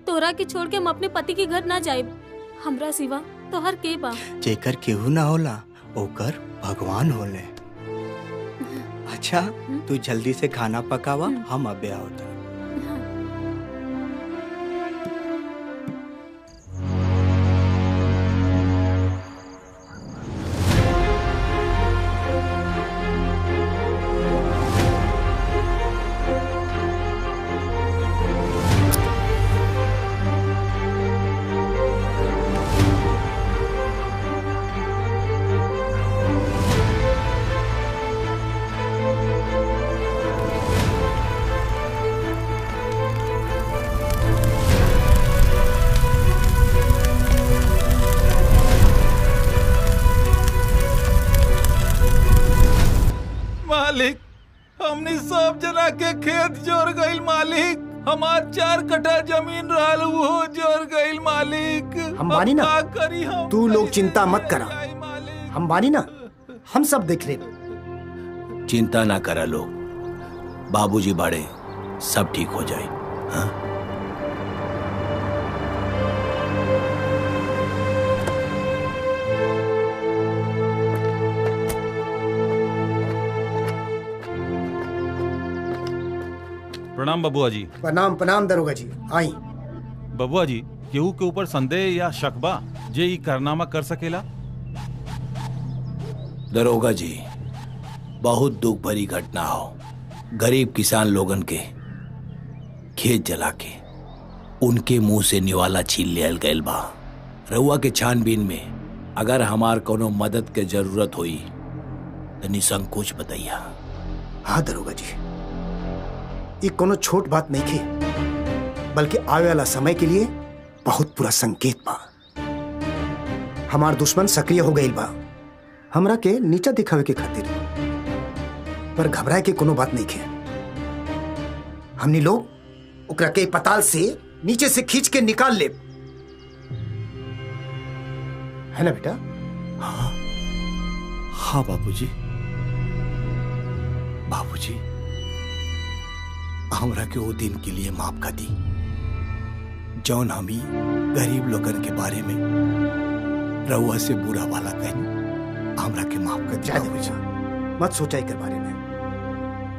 तोरा के छोड़ के हम अपने पति के घर ना जाए। हमरा सिवा तोहर के बा। जेकर केहू ना होला ओकर भगवान होले। अच्छा तू जल्दी से खाना पकावा, हम अबे आओ। मालिक, हमने सब जना के खेत जोर गईल मालिक। हमार 4 कट्ठा जमीन रहल वो जोर गईल मालिक। हम बानी ना, का करी हम? तू लोग चिंता मत करा, हम बानी ना, हम सब देख ले। चिंता ना करा लोग, बाबूजी बाड़े, सब ठीक हो जाए। हाँ? प्रणाम बबुआ जी। प्रणाम प्रणाम दरोगा जी। आई बबुआ जी, केहू के ऊपर संदेह या शक बा जे ई कारनामा कर सकेला? दरोगा जी, बहुत दुख भरी घटना हो। गरीब किसान लोगन के खेत जला के उनके मुंह से निवाला छीन लियल गयल बा। रउआ के छानबीन में अगर हमार कोनो मदद के जरूरत हुई तो निसंकोच बताइया। हाँ दरोगा जी, ये कोनो छोट बात नहीं थी, बल्कि आवे वाला समय के लिए बहुत बुरा संकेत बा। हमार दुश्मन सक्रिय हो गई बा हमरा के नीचा दिखावे के खातिर, पर घबराए के कोनो बात नहीं है। हमनी लोग ओकरा के पताल से नीचे से खींच के निकाल ले, है ना बेटा? हाँ हाँ बाबूजी। बाबूजी, हमरा के वो दिन के लिए माफ कर दी जौन हमी गरीब लोगन के बारे में रउआ से बुरा वाला कहनी। हमरा के माफ कर जा दे बेटा, मत सोचा एकर बारे में।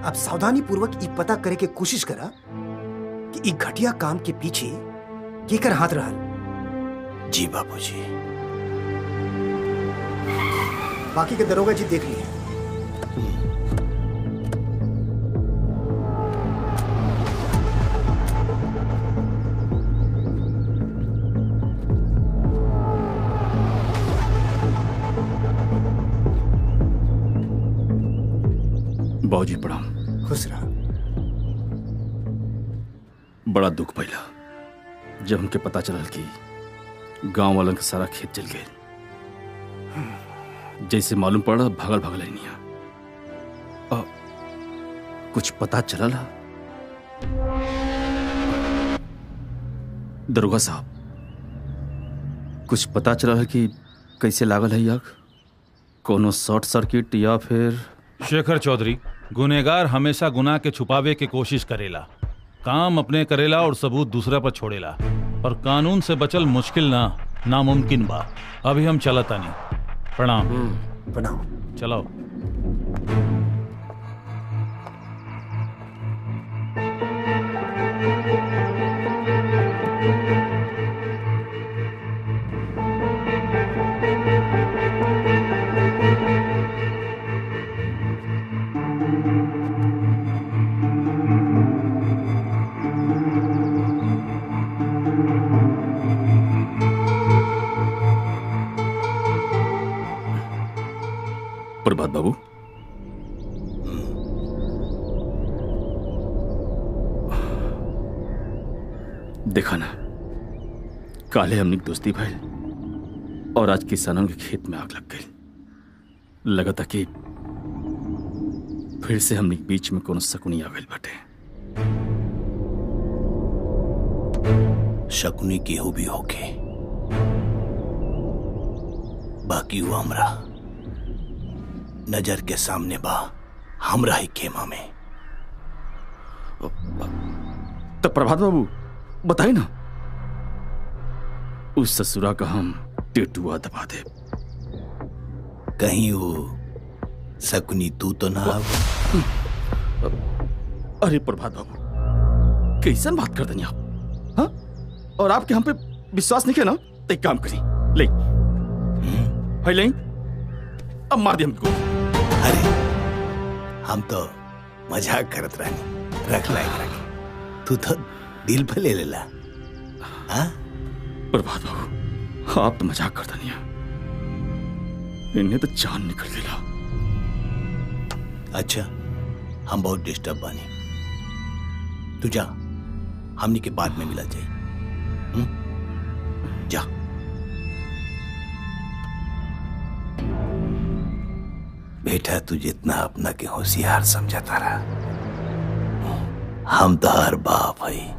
अब सावधानी पूर्वक ई पता करे के कोशिश करा कि ई घटिया काम के पीछे केकर हाथ रहल। जी बाबूजी। बाकी के दरोगा जी देख लिए। बाबूजी प्रणाम। खुश रहा। बड़ा दुख भइला जब हमके पता चलल कि गांव वालन के सारा खेत जल गए। जैसे मालूम पड़ा भागल भागल नहीं। कुछ पता चलल? दरोगा साहब, कुछ पता चलल है कि कैसे लागल है आग? कोनो शॉर्ट सर्किट या फिर? शेखर चौधरी, गुनेगार हमेशा गुनाह के छुपावे के कोशिश करेला, काम अपने करेला और सबूत दूसरा पर छोड़ेला। पर कानून से बचल मुश्किल ना, नामुमकिन बा। अभी हम चलता नहीं। प्रणाम। प्रणाम। चलो। प्रभात बाबू, देखा ना, काले हमनी दोस्ती भइल और आज किसानों के खेत में आग लग गई। लगा था कि फिर से हमनी बीच में कोनो शकुनी आ गई बाटे। शकुनी केहू भी होके, बाकी वो हमरा नजर के सामने बा, हमरा ही खेमा में। तो प्रभात बाबू बताई ना, उस ससुरा का हम टेटुआ दबा दे। कहीं वो शकुनी तू तो ना? अरे प्रभात बाबू, कैसन बात कर देनी आप? हाँ? और आपके हम पे विश्वास नहीं किया ना, तो एक काम करी, ले है ले, अब मार दिया हमको। अरे हम तो मजाक करत रहनी, रख लायक रख। तू तो दिल पे ले लेला। हाँ? प्रभात बाबू, आप तो मजाक करता नहीं है, इन्हें तो जान निकल गया। अच्छा, हम बहुत डिस्टर्ब बानी, तू जा, हमनी के बाद में मिला जाए। जा। बेटा, तू जितना अपना के होशियार समझता रहा, हम तो हर बाप है।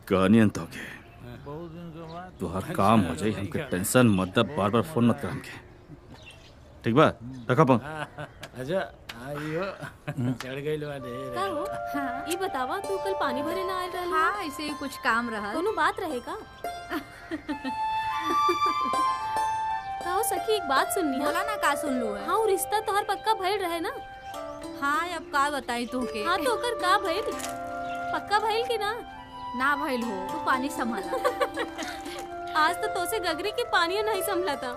कहानी अंत हो गए तो हर काम हो जाए, हमके टेंशन मत दे, बार बार फोन मत कर हमके, ठीक बा? रखा पा। अच्छा आइयो, चढ़ गई लो ढेर। का हो? ई बतावा, तू कल पानी भरे ना आयल रहल? हाँ, ऐसे ही कुछ काम रहा। कोनो बात रहे का? कहो सखी, एक बात सुननी है। बोला ना, का सुन लू है? हाँ, रिश्ता तोहर पक्का भइल रहे ना? हाँ, अब का बताई तुहके? हाँ, तो ओकर का भइल? पक्का भइल कि ना? ना भइल हो, तू पानी संभाला। आज तो तोसे गगरी के पानी नहीं संभला था।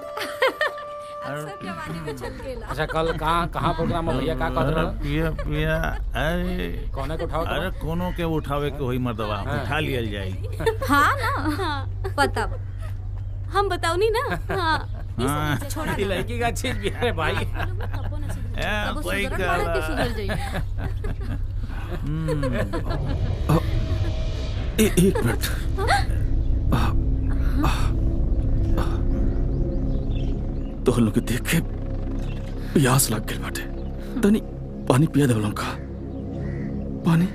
अक्सर जवानी में छट गेला। अच्छा, कल कहाँ प्रोग्राम है भैया? का कहत रहा? पिया पिया, अरे कौने को उठाओ? अरे कोनो के उठावे के होई मर्दवा, उठा लिया जाई। हाँ ना, पता हम बताओ नहीं ना। हाँ, छोड़ा ये लड़की का चीज भी है भाई। कोई सुधर जाइए। एक मिनट, तो हम लोग के देख के प्यास लग गई बाटे, तनी पानी पिया दे लोग का। पानी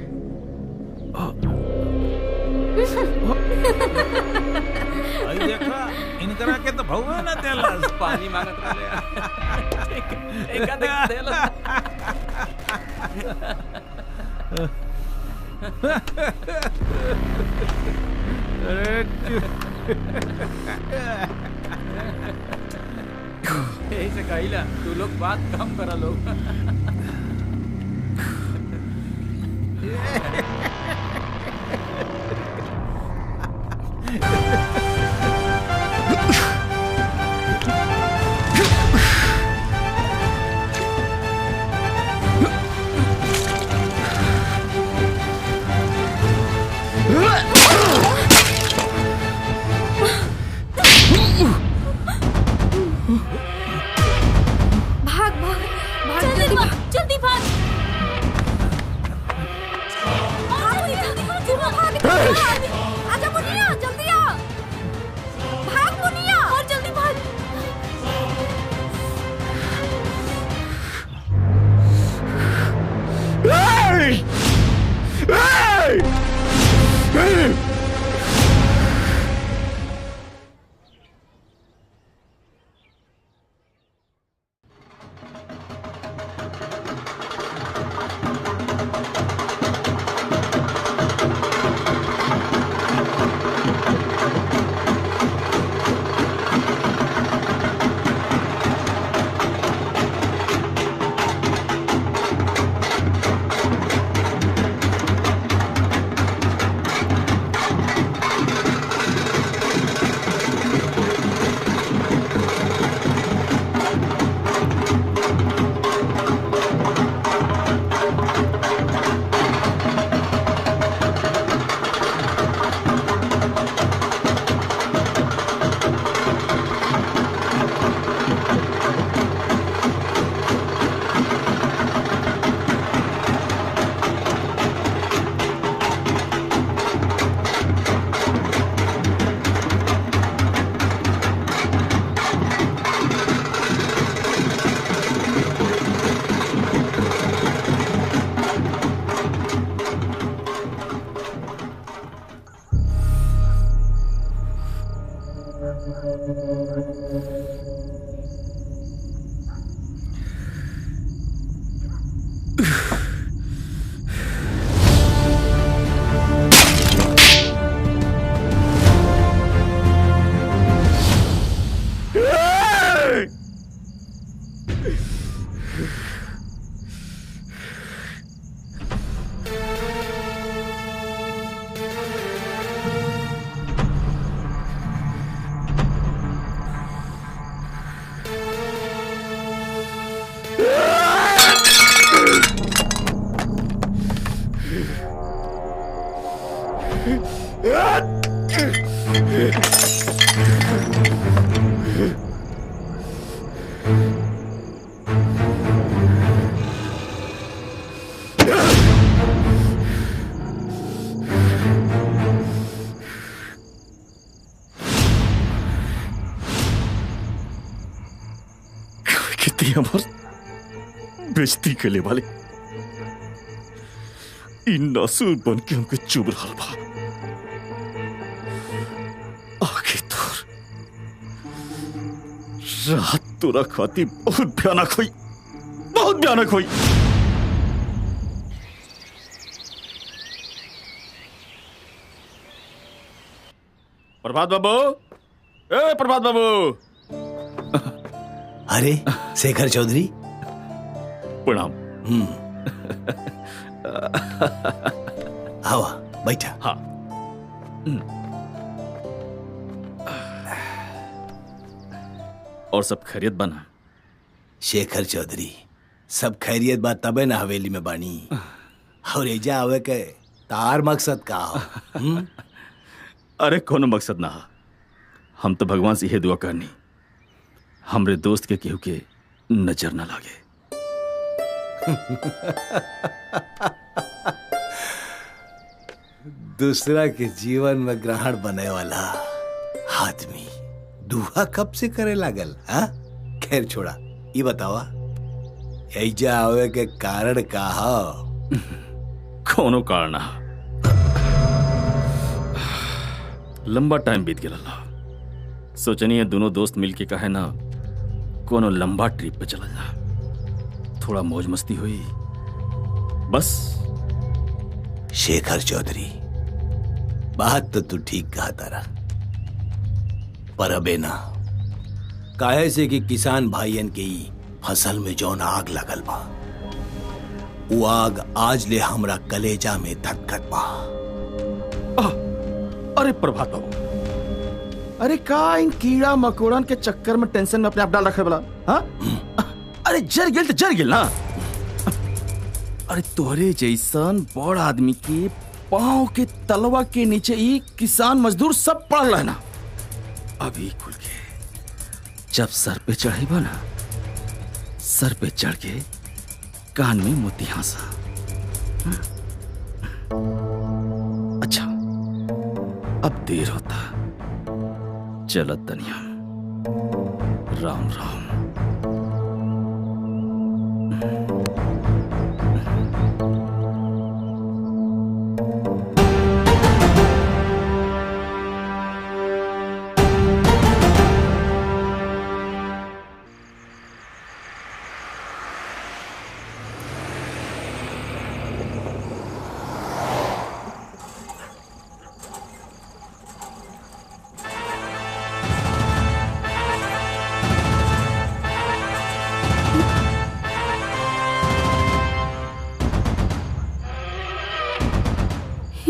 आई देखा, इनकरा के तो भौवे ना देलस, पानी मांगत रहे। एक देख देलस। ऐसे कहिला तू लोग बात कम करा लोग। भाग भाग भाग जल्दी भाग जल्दी भाग आजा मुनिया जल्दी आ भाग मुनिया और जल्दी भाग कितनी अमर बेइज्जती के वाले इन नासूर बन के हमके चुभ रहा बा। आगे तोर रात तोरा खाती बहुत भयानक हुई, बहुत भयानक हुई। प्रभात बाबू, ए प्रभात बाबू। अरे शेखर चौधरी, प्रणाम। आओ बैठा। हाँ। और सब खैरियत बना? शेखर चौधरी, सब खैरियत बा तबे ना हवेली में बानी। और एजा आवे के तार मकसद का हो? अरे कोनो मकसद ना, हम तो भगवान से यह दुआ करनी हमरे दोस्त के केहू के नजर ना लागे। दूसरा के जीवन में ग्रहण बने वाला आदमी दुआ कब से करे लागल? हाँ, खैर छोड़ा, ये बतावा ऐजा आवे के कारण का हो? कोनो कारण ना, लंबा टाइम बीत गया। सोचनी है दोनों दोस्त मिलके कहे ना कोनो लंबा ट्रिप पे चला जा, थोड़ा मौज मस्ती हुई बस। शेखर चौधरी, बात तो तू ठीक कहा तारा, पर अबे ना काहे से कि किसान भाईयन के ही फसल में जौन आग लगल बा, वो आग आज ले हमरा कलेजा में धधकत बा। अरे प्रभात बाबू, अरे का इन कीड़ा मकोड़न के चक्कर में टेंशन में अपने आप डाल रखे वाला? हाँ, अरे जर गिल तो जर गिल ना। अरे तोहरे जैसन बड़ आदमी के पांव के तलवा के नीचे ही किसान मजदूर सब पड़ रहे ना। अभी खुल के जब सर पे चढ़ेबा ना, सर पे चढ़ के कान में मोती हंसा। अच्छा अब देर होता, चलत तनिया। राम राम।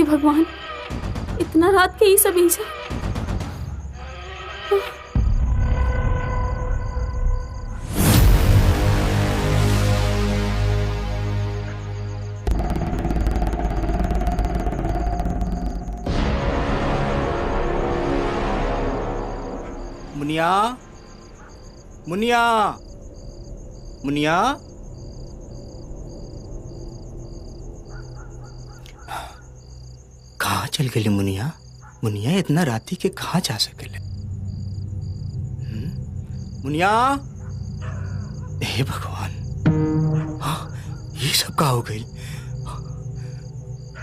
भगवान, इतना रात के ही सब इंसान। मुनिया, मुनिया, मुनिया, कहाँ चल गए मुनिया? मुनिया इतना राती के कहाँ जा सकेले? मुनिया, हे भगवान, हाँ ये सब का हो गई?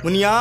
मुनिया,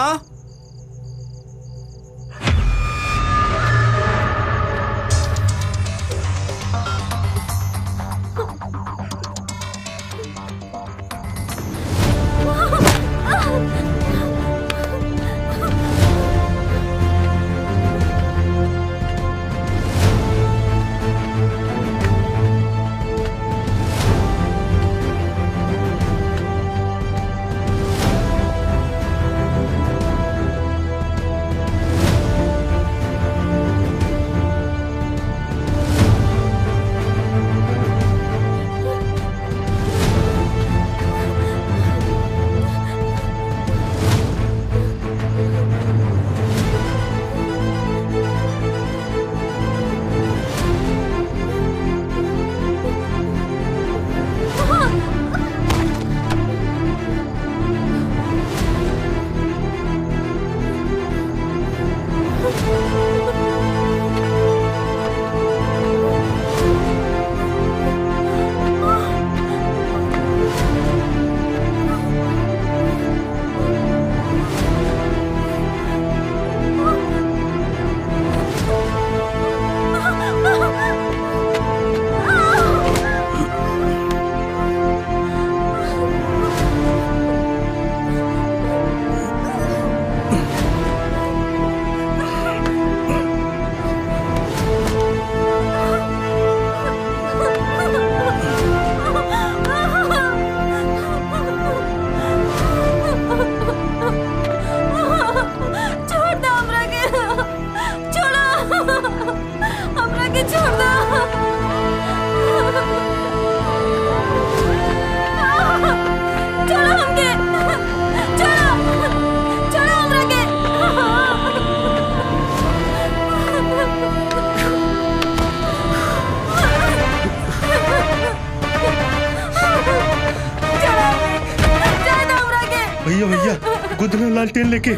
गुदना लालटेन लेके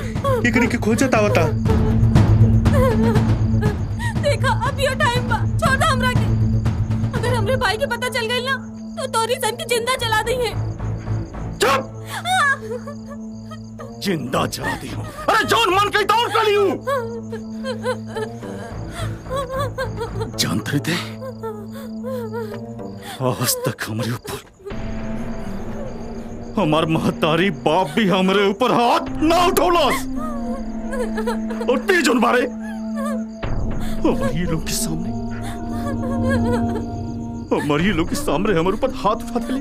एकरी के खोजत आवता। देखा अब यो टाइम बा, छोड़ दे हमरा के। अगर हमरे भाई के पता चल गइल ना तो तोरी सन की जिंदा जला दी है। चुप! जिंदा जला दी हूँ। अरे जौन मन कही तौन कर लियूं। जानते थे आज तक हमारे ऊपर हमार महतारी बाप भी हमारे ऊपर हाथ ना उठौलस। और तेज उन मारे हमारे लोग के सामने हमारे ऊपर हाथ उठाते ले।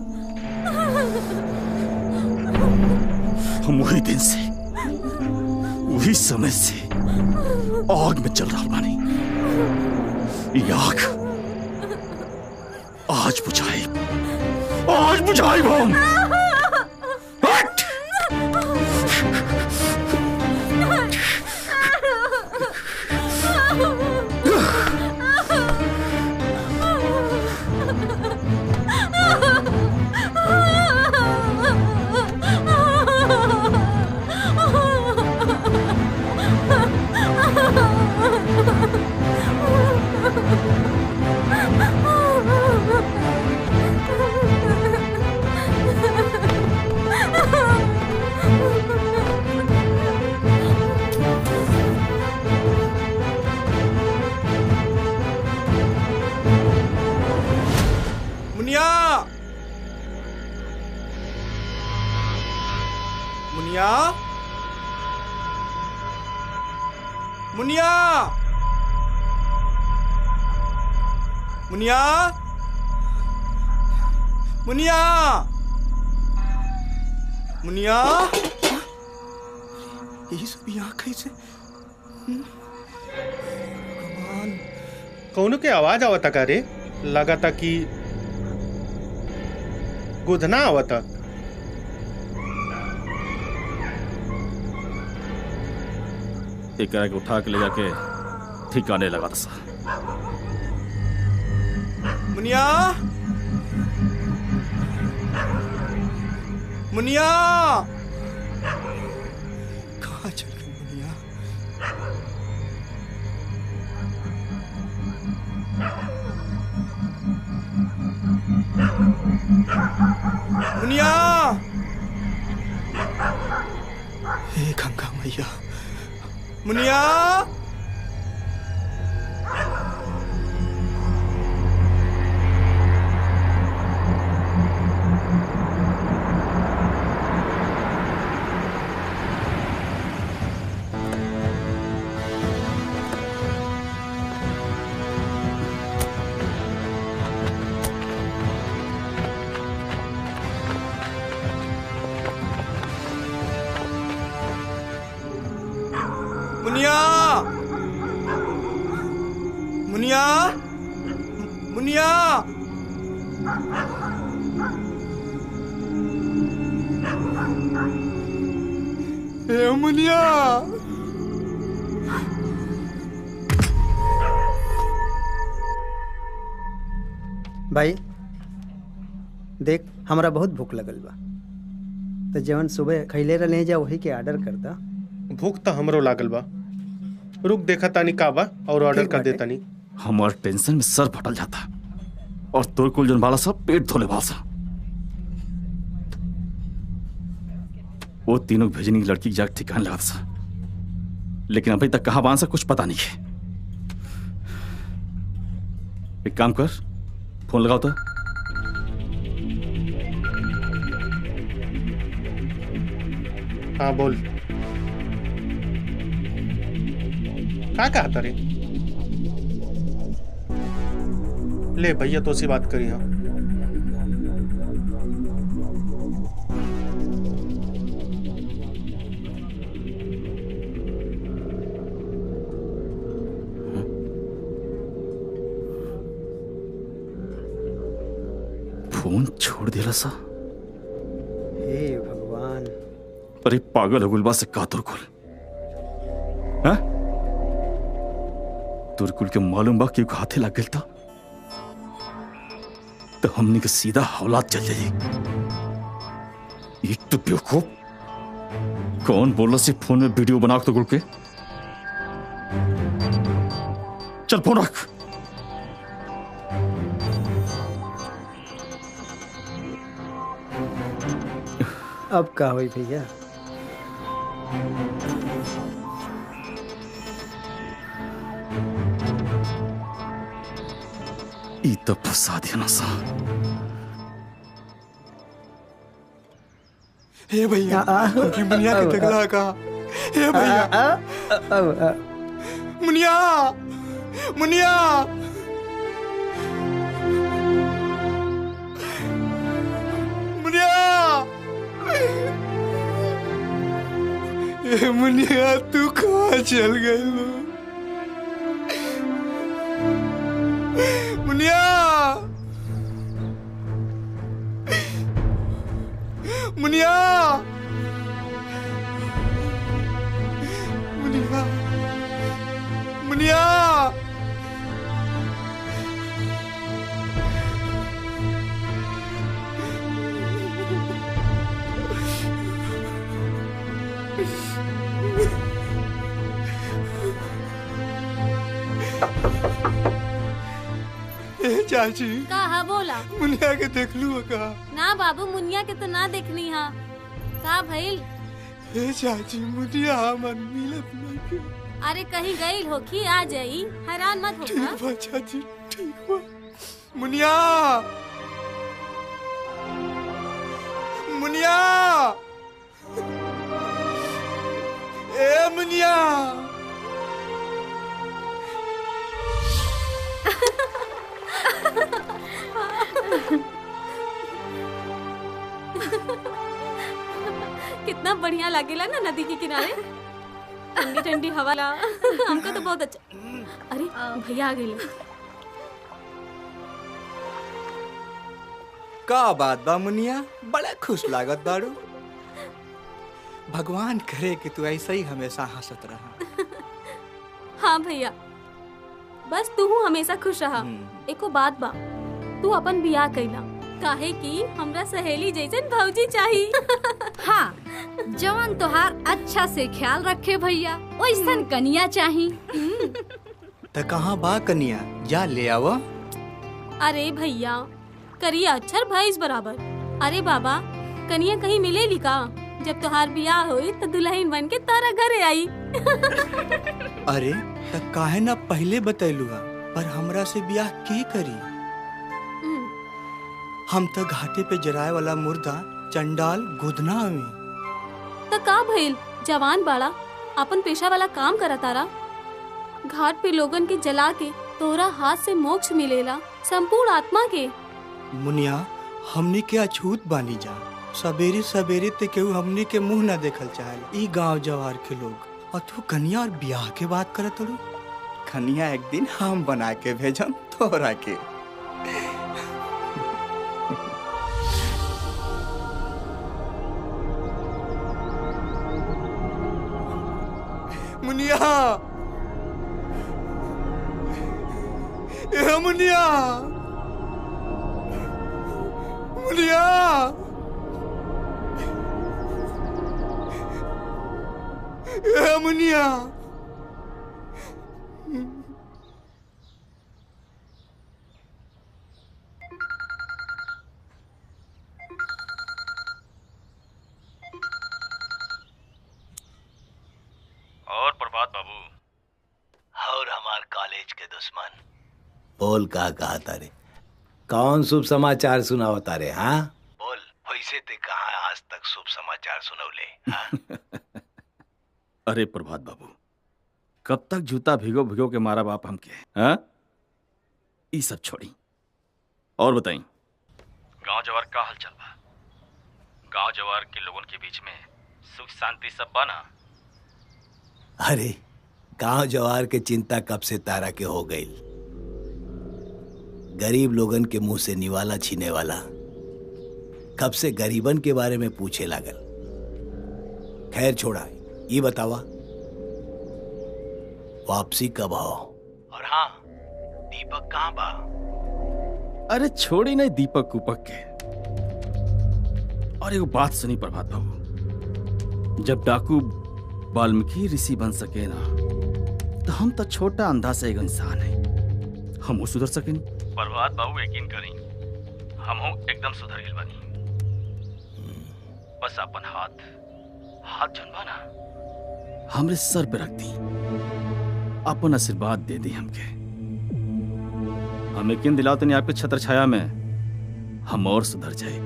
हम वही दिन से वही समय से आग में चल रहा बानी। ये आग आज बुझाई हम। मुनिया, ये सब यहाँ कैसे? कौनो के आवाज आवता का रे? लगाता कि गुदना आवता। एक के उठा के ले जाके ठिकाने लगा था। मुनिया, मुनिया, कहाँ चल गई मुनिया? मुनिया, हे गंगा मैया, मुनिया, मुनिया, मुनिया, मुनिया, मुनिया। भाई देख, हमरा बहुत भूख लगल बा, तो जवन सुबह खैले रहे जा वही के ऑर्डर कर दा। भूख तो हमरो लागल बा, रुक देखा तानी का बा और ऑर्डर कर देता नी। हमार टेंशन में सर फटल जाता और तोर कुल जन वाला सब पेट धोले वाला। वो तीनों भेजनी की लड़की की जाके ठिकाने लगा था, लेकिन अभी तक कहां बांसा कुछ पता नहीं है। एक काम कर, फोन लगाओ तो। हाँ बोल, क्या कहता रे? ले भैया तो सी बात करी। हाँ फोन छोड़ दिया सा। हे भगवान, अरे पागल गुलबा से का तुरकुल? हाँ? तुरकुल के मालूम बा कि हाथे लग गया था तो हमने के सीधा हौलात चल जाए। एक तो बेवकूफ कौन बोला से फोन में वीडियो बना तो गुल के। चल फोन रख। अब का हुई भैया? ई तो फंसा दिया ना सा। हे भैया, मुनिया के टकला का हे भैया मुनिया मुनिया मुनिया ए मुनिया तू कहाँ चल गई लो मुनिया मुनिया मुनिया मुनिया ए चाची कहा बोला मुनिया के देख लू का ना बाबू मुनिया के तो ना देखनी हा का भइल ए चाची मुनिया मन मिलत नहीं के अरे कहीं गई होखी आ जाई हैरान मत हो ठीक बा चाची ठीक बा मुनिया मुनिया ए मुनिया कितना बढ़िया लागेला ना नदी के किनारे ठंडी ठंडी हवा ला हमको तो बहुत अच्छा अरे भैया आ गए का बात बा मुनिया बड़ा खुश लागत बाड़ू भगवान करे कि तू ऐसा ही हमेशा हंसत रहा हाँ भैया बस तू हमेशा खुश रहा एको बात बा तू अपन बियाह कैला काहे कि हमरा सहेली जैसन भौजी चाहिए हाँ जवन तोहार अच्छा से ख्याल रखे भैया वैसन कनिया चाही त कहाँ बा कनिया जा ले आवा अरे भैया करिया अक्षर भैंस बराबर अरे बाबा कनिया कहीं मिलेली का जब तोहार बियाह होई तो दुल्हन बन के तारा घरे आई अरे त काहे ना पहले बतैलुआ पर हमरा से बियाह के करी हम तो घाटे पे जराए वाला मुर्दा चंडाल गोदना में तो का भइल जवान बाड़ा अपन पेशा वाला काम करा तारा घाट पे लोगन के जला के तोरा हाथ से मोक्ष मिलेला संपूर्ण आत्मा के मुनिया हमनी के अछूत बानी जा सवेरे सवेरे ते केहू हमनी के मुंह न देखल चाहे ई गांव जवार के लोग और तू कन्या और ब्याह के बात करत हड़ू कन्या एक दिन हम बना के भेजम तोरा के मुनिया ए मुनिया मुनिया ए मुनिया और प्रभात बाबू और हमार कॉलेज के दुश्मन बोल का कहा तारे कौन शुभ समाचार सुनाओ तारे हाँ बोल वैसे ते कहाँ आज तक शुभ समाचार सुनौले हाँ? अरे प्रभात बाबू कब तक जूता भिगो भिगो के मारा बाप हमके हाँ ये सब छोड़ी और बताई गांव जवार का हाल चल बा गांव जवार के लोगों के बीच में सुख शांति सब बना अरे गांव जवार के चिंता कब से तारा के हो गई गरीब लोगन के मुंह से निवाला छीने वाला कब से गरीबन के बारे में पूछे लागल खैर छोड़ा ये बतावा वापसी कब हो और हाँ दीपक कहाँ बा अरे छोड़ी नहीं दीपक उपक के और एक बात सुनी प्रभात बाबू जब डाकू वाल्मीकि ऋषि बन सके ना तो हम तो छोटा अंधा से एक इंसान है हम वो सुधर सके नहीं प्रभात बाबू यकीन करें हम हो एकदम सुधर गए बानी बस अपन हाथ जनवा ना हमरे सर पे रख दी अपन आशीर्वाद दे दी हमके हम यकीन दिलाओ तो आपके छत्र छाया में हम और सुधर जाए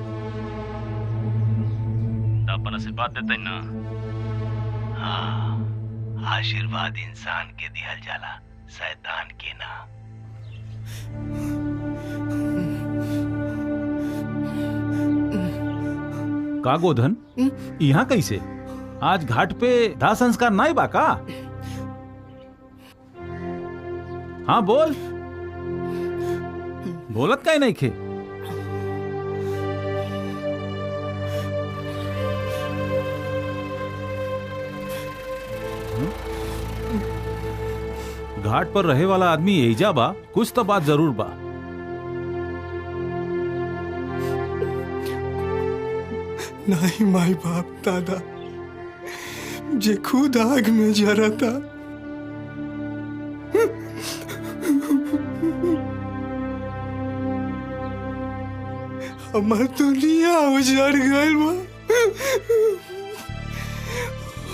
अपन आशीर्वाद देते ना हाँ आशीर्वाद इंसान के दिहल जाला, शैतान के ना। का गोधन यहाँ कैसे? आज घाट पे दाह संस्कार नहीं बा का? हाँ बोल, बोलत का नहीं खे? घाट पर रहे वाला आदमी एजा बा, कुछ तो बात जरूर बा। नहीं माई बाप दादा जे खुद आग में जरा था, हमार दुनिया उजड़ गइल बा।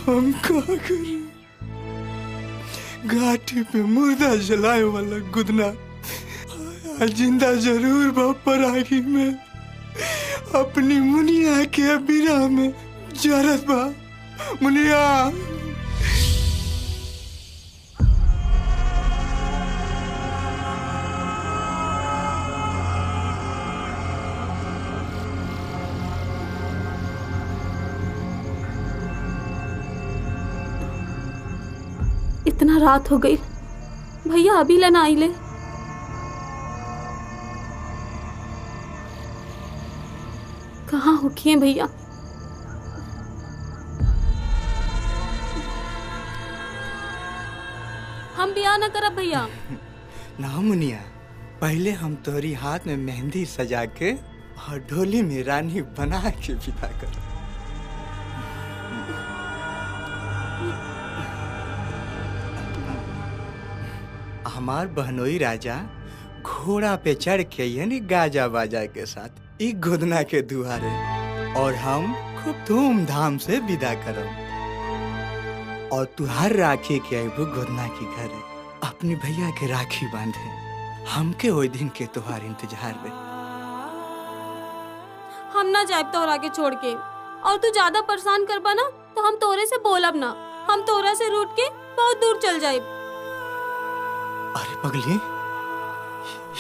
हम का करें? घाटी पे मुर्दा जलाए वाला गुदना जिंदा जरूर बा, पर आगे में अपनी मुनिया के बिना में जरत बा। मुनिया इतना रात हो गई, भैया अभी ला ना आइले। कहाँ होखिए भैया? हम बियाह न करब भैया। ना मुनिया, पहले हम तोरी हाथ में मेहंदी सजा के और ढोली में रानी बना के विदा कर। हमार बहनोई राजा घोड़ा पे चढ़ के यानी गाजा बाजा के साथ एक गोदना के दुआरे, और हम खूब धूमधाम से विदा करब। और तुहार राखी के आबू गोदना की घर अपनी भैया के राखी बांधे। हमके ओई दिन के तुहार इंतजार में। हम ना जाए तोहरा के छोड़ के, और तू ज्यादा परेशान करबा ना तो हम तोरे से बोलब ना। हम तोरा से रूठ के बहुत दूर चल जाए। अरे पगली,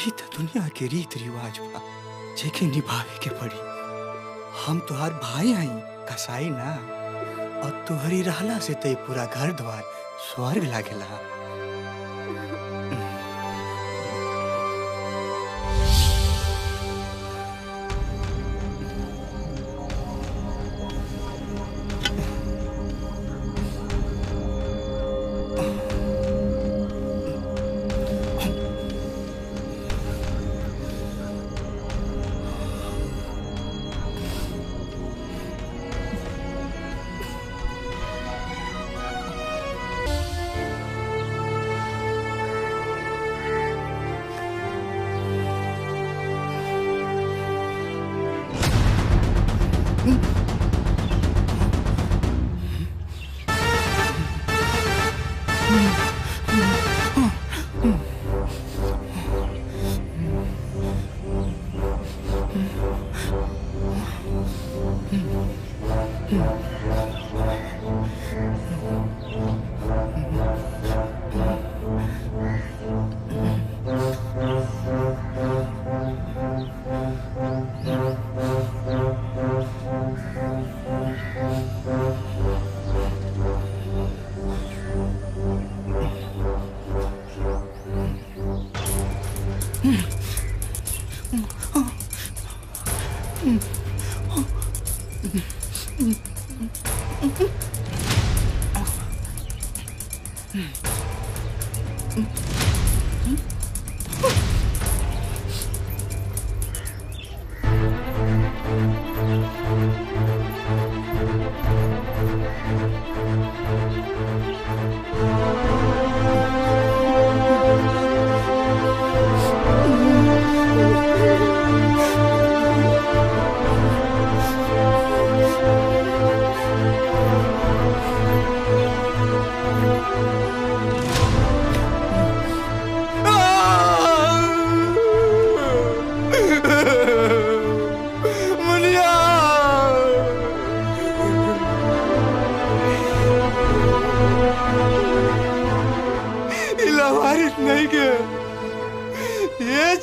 ये तो दुनिया के रीत रिवाज बा जेके निभावे के पड़ी। हम तुहार भाई आई कसाई ना, और तुहरी रहला से तई पूरा घर द्वार स्वर्ग लागेला।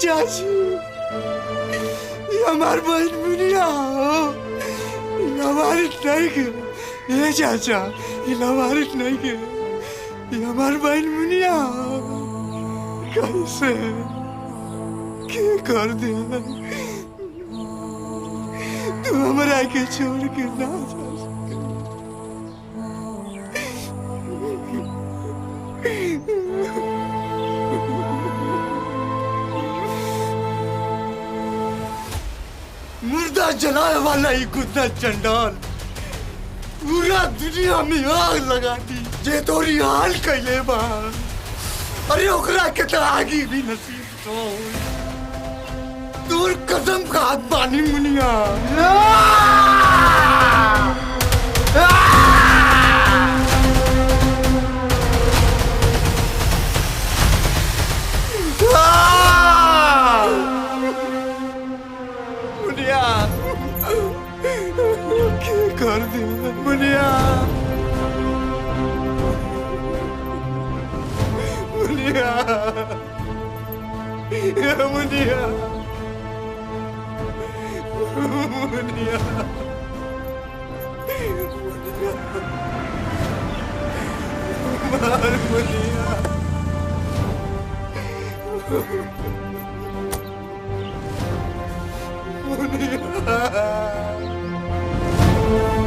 चाची ये हमार बहन मुनिया हमारे नहीं के ये चाचा ये हमारे नहीं के ये हमार बहन मुनिया कैसे क्या कर दिया तू हमरा के छोड़ के ना जा मुर्दा जलाए वाला ही कुत्ता चंडाल पूरा दुनिया में आग लगा दी जे तोरी हाल कैले बा अरे ओकरा के तो आगे भी नसीब तो तोर कदम का हाथ पानी मुनिया मुनिया क्या कर दिया मुनिया मुनिया मुनिया मुनिया मार मुनिया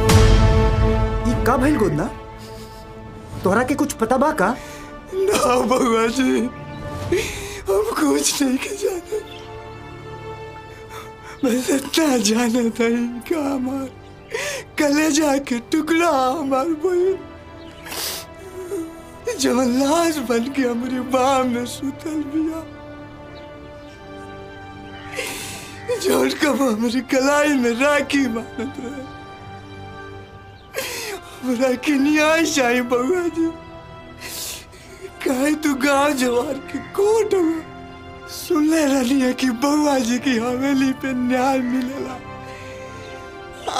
ये का भइल गोदना तोहरा के कुछ पता बा का ना भगवान जी हम कुछ नहीं के जाने मैं इतना जाना था इनका हमार कलेजा के टुकड़ा हमार बहन जब लाश बन के हमारे बाह में सुतल बिया जो कब हमारी कलाई में राखी मानत रहे हमरा के न्याय चाहिए बउआ जी काहे तू गाँव जवार के कोर्ट में सुनले रही है कि बउआ जी की हवेली पे न्याय मिलेला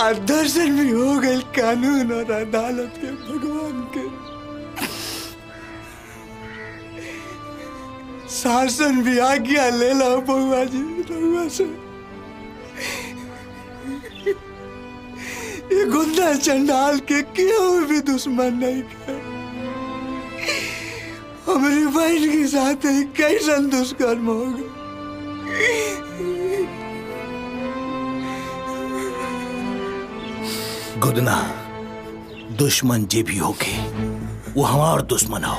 आज दर्शन भी हो गए कानून और अदालत के भगवान के शासन भी आज्ञा ले ला बउआ जी बउआ से ये गुंडा चंडाल के क्यों भी दुश्मन नहीं कर हमारी बहन के साथ कैसा दुष्कर्म होगा गुदना दुश्मन जे भी होके वो हमार दुश्मन हो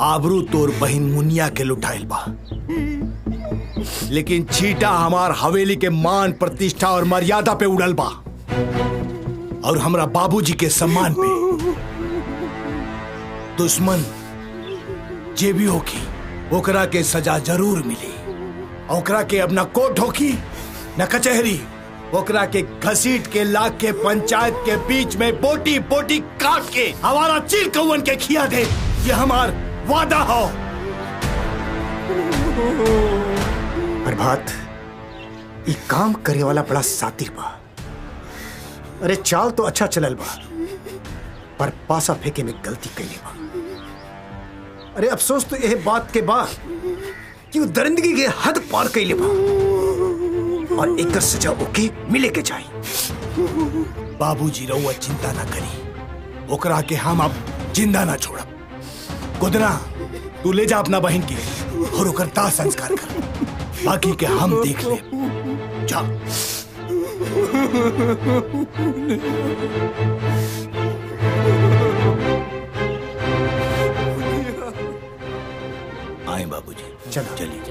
आबरू तोर बहन मुनिया के लुटाइल बा लेकिन छीटा हमार हवेली के मान प्रतिष्ठा और मर्यादा पे उड़ल बा और हमरा बाबूजी के सम्मान पे दुश्मन जे भी होगी ओकरा के सजा जरूर मिली ओकरा के अब न कोर्ट होगी न कचहरी ओकरा के घसीट के लाख के पंचायत के बीच में बोटी बोटी काट के हमारा चिल कौवन के खिया दे ये हमार वादा हो। प्रभात ये काम करे वाला बड़ा सातिर बा अरे चाल तो अच्छा चलल बा पर पासा फेंके में गलती कैले बा अरे अफसोस तो यह बात के बा कि वो दरिंदगी के हद पार कैले बा और एक सजा ओके मिले के चाहिए। बाबूजी रहुआ चिंता ना करी ओकरा के हम अब जिंदा ना छोड़ब गोदना तू ले जा अपना बहन की और ओकर दाह संस्कार कर बाकी के हम देख ले जा। आए बाबूजी चलिए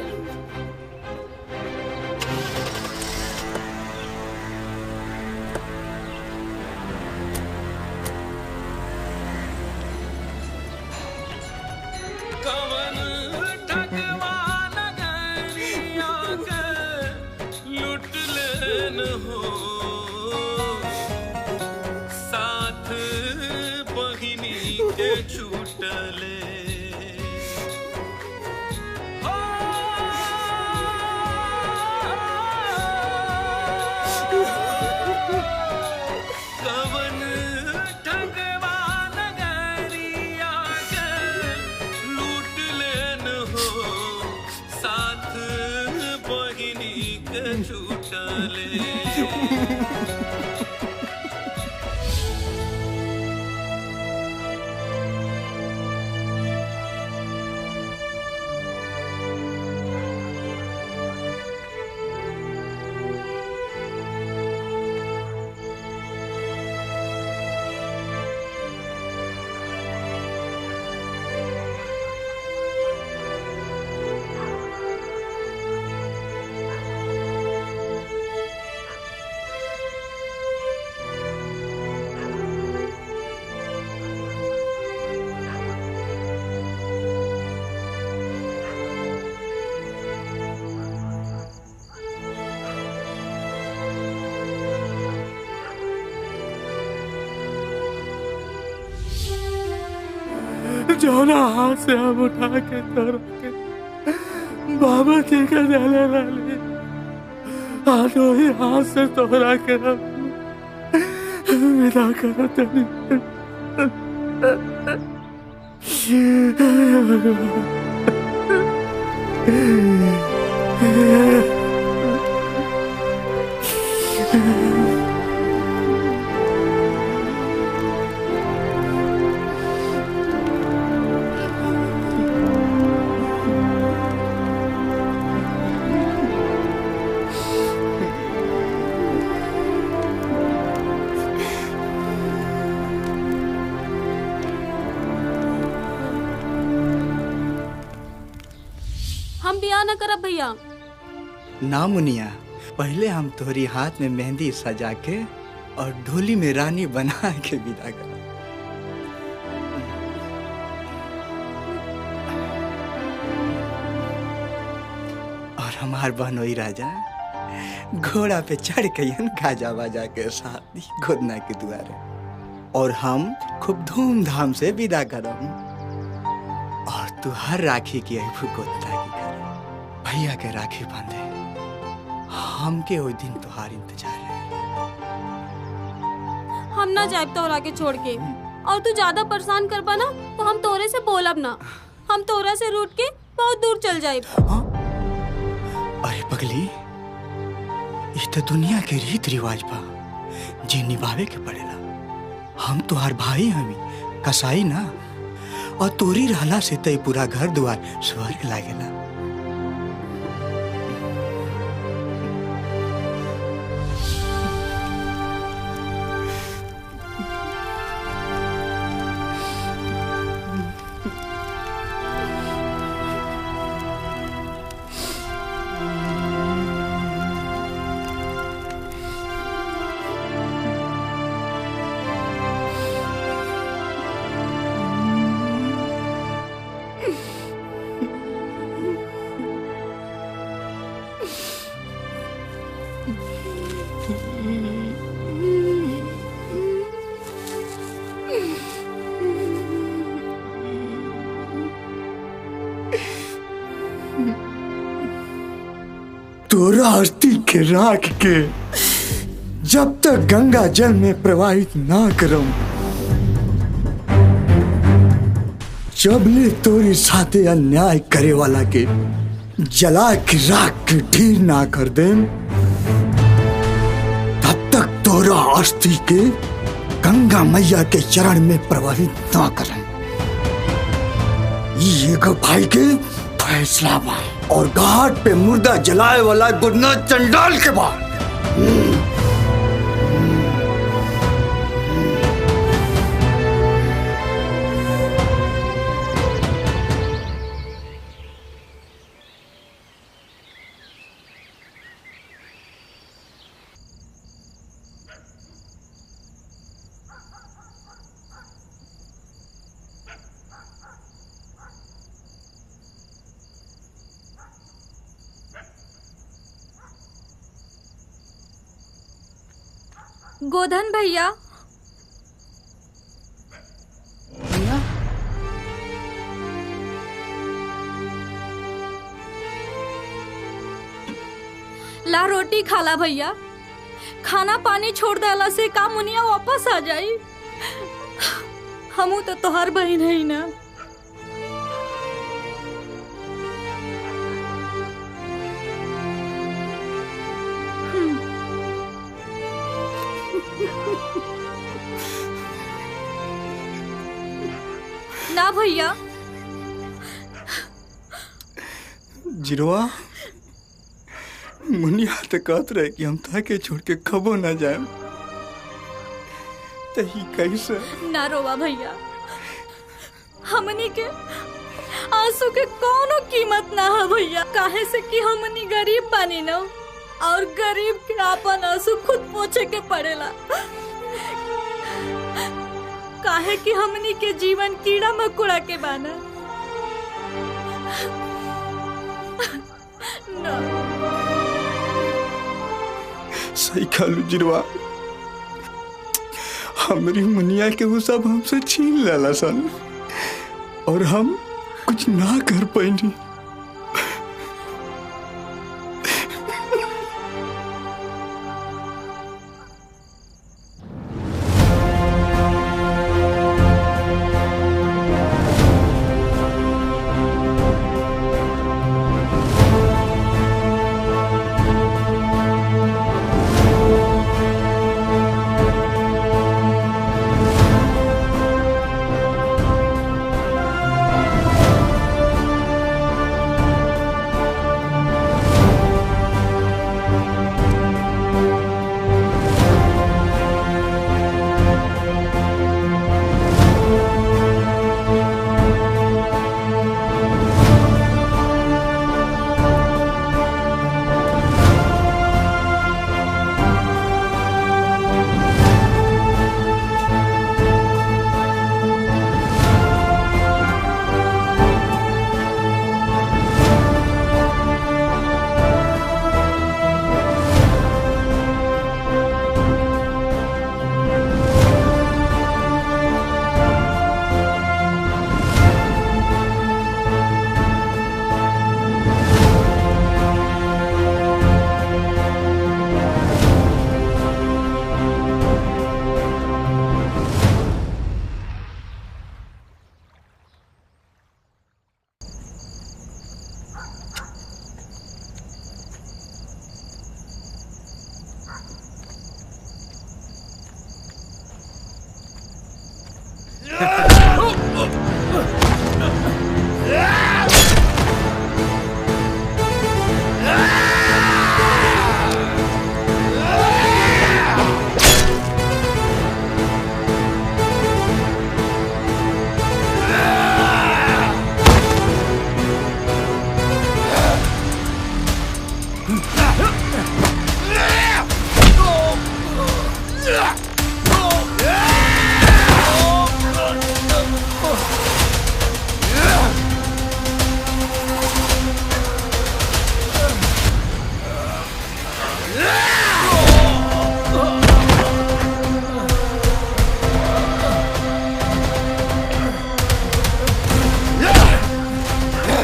जौना हाथ से हम उठा के तोड़ के बाबा जी के डाले वाले आज वही हाथ से तोड़ा के विदा करो तनी। हम ब्याह न करब भैया। ना मुनिया, पहले हम तोहरी हाथ में मेहंदी सजा के और ढोली में रानी बना के विदा कर। और हमार बहनोई राजा घोड़ा पे चढ़ के गाजा बाजा के साथ गोदना के द्वारे और हम खूब धूमधाम से विदा करम। और तू हर राखी की अबू गोदना की करे भैया के राखी बांधे। हमके वो दिन तुहार इंतजार है। हम ना जाए तोरा के छोड़ के, और तू ज्यादा परेशान करबा ना तो हम तोरे से बोलब ना। हम तोरा से रूठ के बहुत दूर चल जाए। अरे पगली, ये तो दुनिया के रीत रिवाज बा जे निभावे के पड़ेला। हम तुहार भाई हमी कसाई ना, और तोरी रहला से तय पूरा घर द्वार स्वर्ग लागेला। तोरा अस्थि के राख के जब तक गंगा जल में प्रवाहित ना करम, जबले तोरी साथे अन्याय करे वाला के जला के राख के ढेर ना कर देम, तब तक तोरा अस्थि के गंगा मैया के चरण में प्रवाहित ना करम। ये एगो भाई के फैसला बा, और घाट पे मुर्दा जलाए वाला गुरना चंडाल के बाद। गोधन भैया, ला रोटी खाला भैया। खाना पानी छोड़ देला से का मुनिया वापस आ जाई। हमू तो तोहर बहन है ना। भैया। जिरवा मुनिया तो कहत रहे कि हम ताके छोड़ के कबो ना जाए, तही कैसे? ना रोवा भैया, हमनी के आंसू के कोनो कीमत ना है भैया, काहे से कि हमनी गरीब बानी न, और गरीब के आपन आंसू खुद पोछे के पड़ेला। काहे कि हमनी के जीवन कीड़ा मकोड़ा के बाना। सही कहलू जिरवा, हमारी मुनिया के वो सब हमसे छीन लेला सन और हम कुछ ना कर पाएंगे।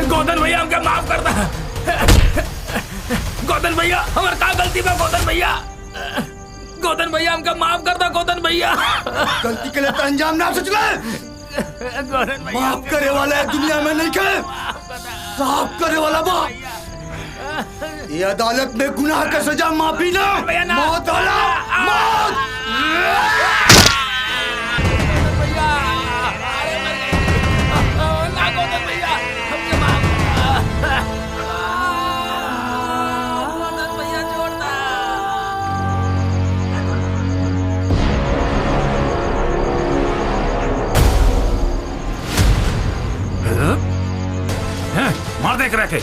गोदन भैया हमके माफ कर दा। गोदन भैया हमार का गलती बा? गोदन भैया, गोदन भैया हमके माफ कर दा। गोदन भैया गलती के लिए तो अंजाम ना सोच ले। गोदन भैया माफ करे वाला दुनिया में नहीं खे, साफ करे वाला बा। ये अदालत में गुनाह का सजा माफी ना, मौत होला मौत। मार देख रहे थे।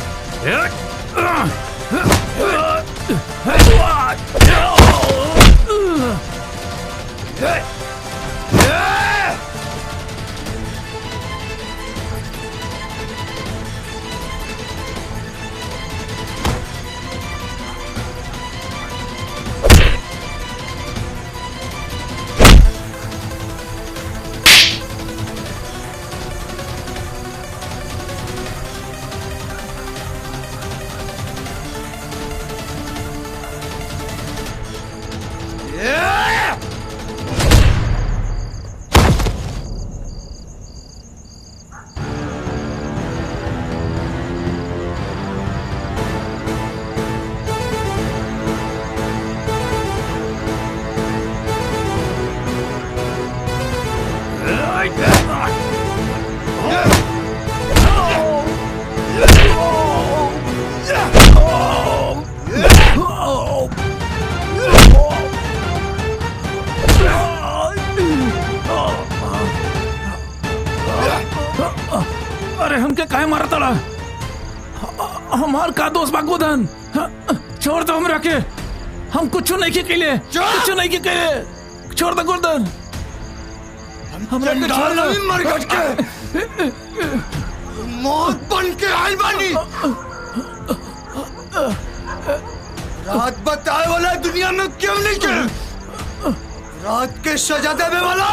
हमार का दोस्त बा गोदन। छोड़ दो हमरा के, हम कुछ नहीं के लिए, कुछ नहीं के लिए। छोड़ दो गोदन, हमरा के छोड़ दो। मरगट के मौत बन के आइल बानी। रात बताए वाला दुनिया में क्यों नहीं के? रात के सजा देने वाला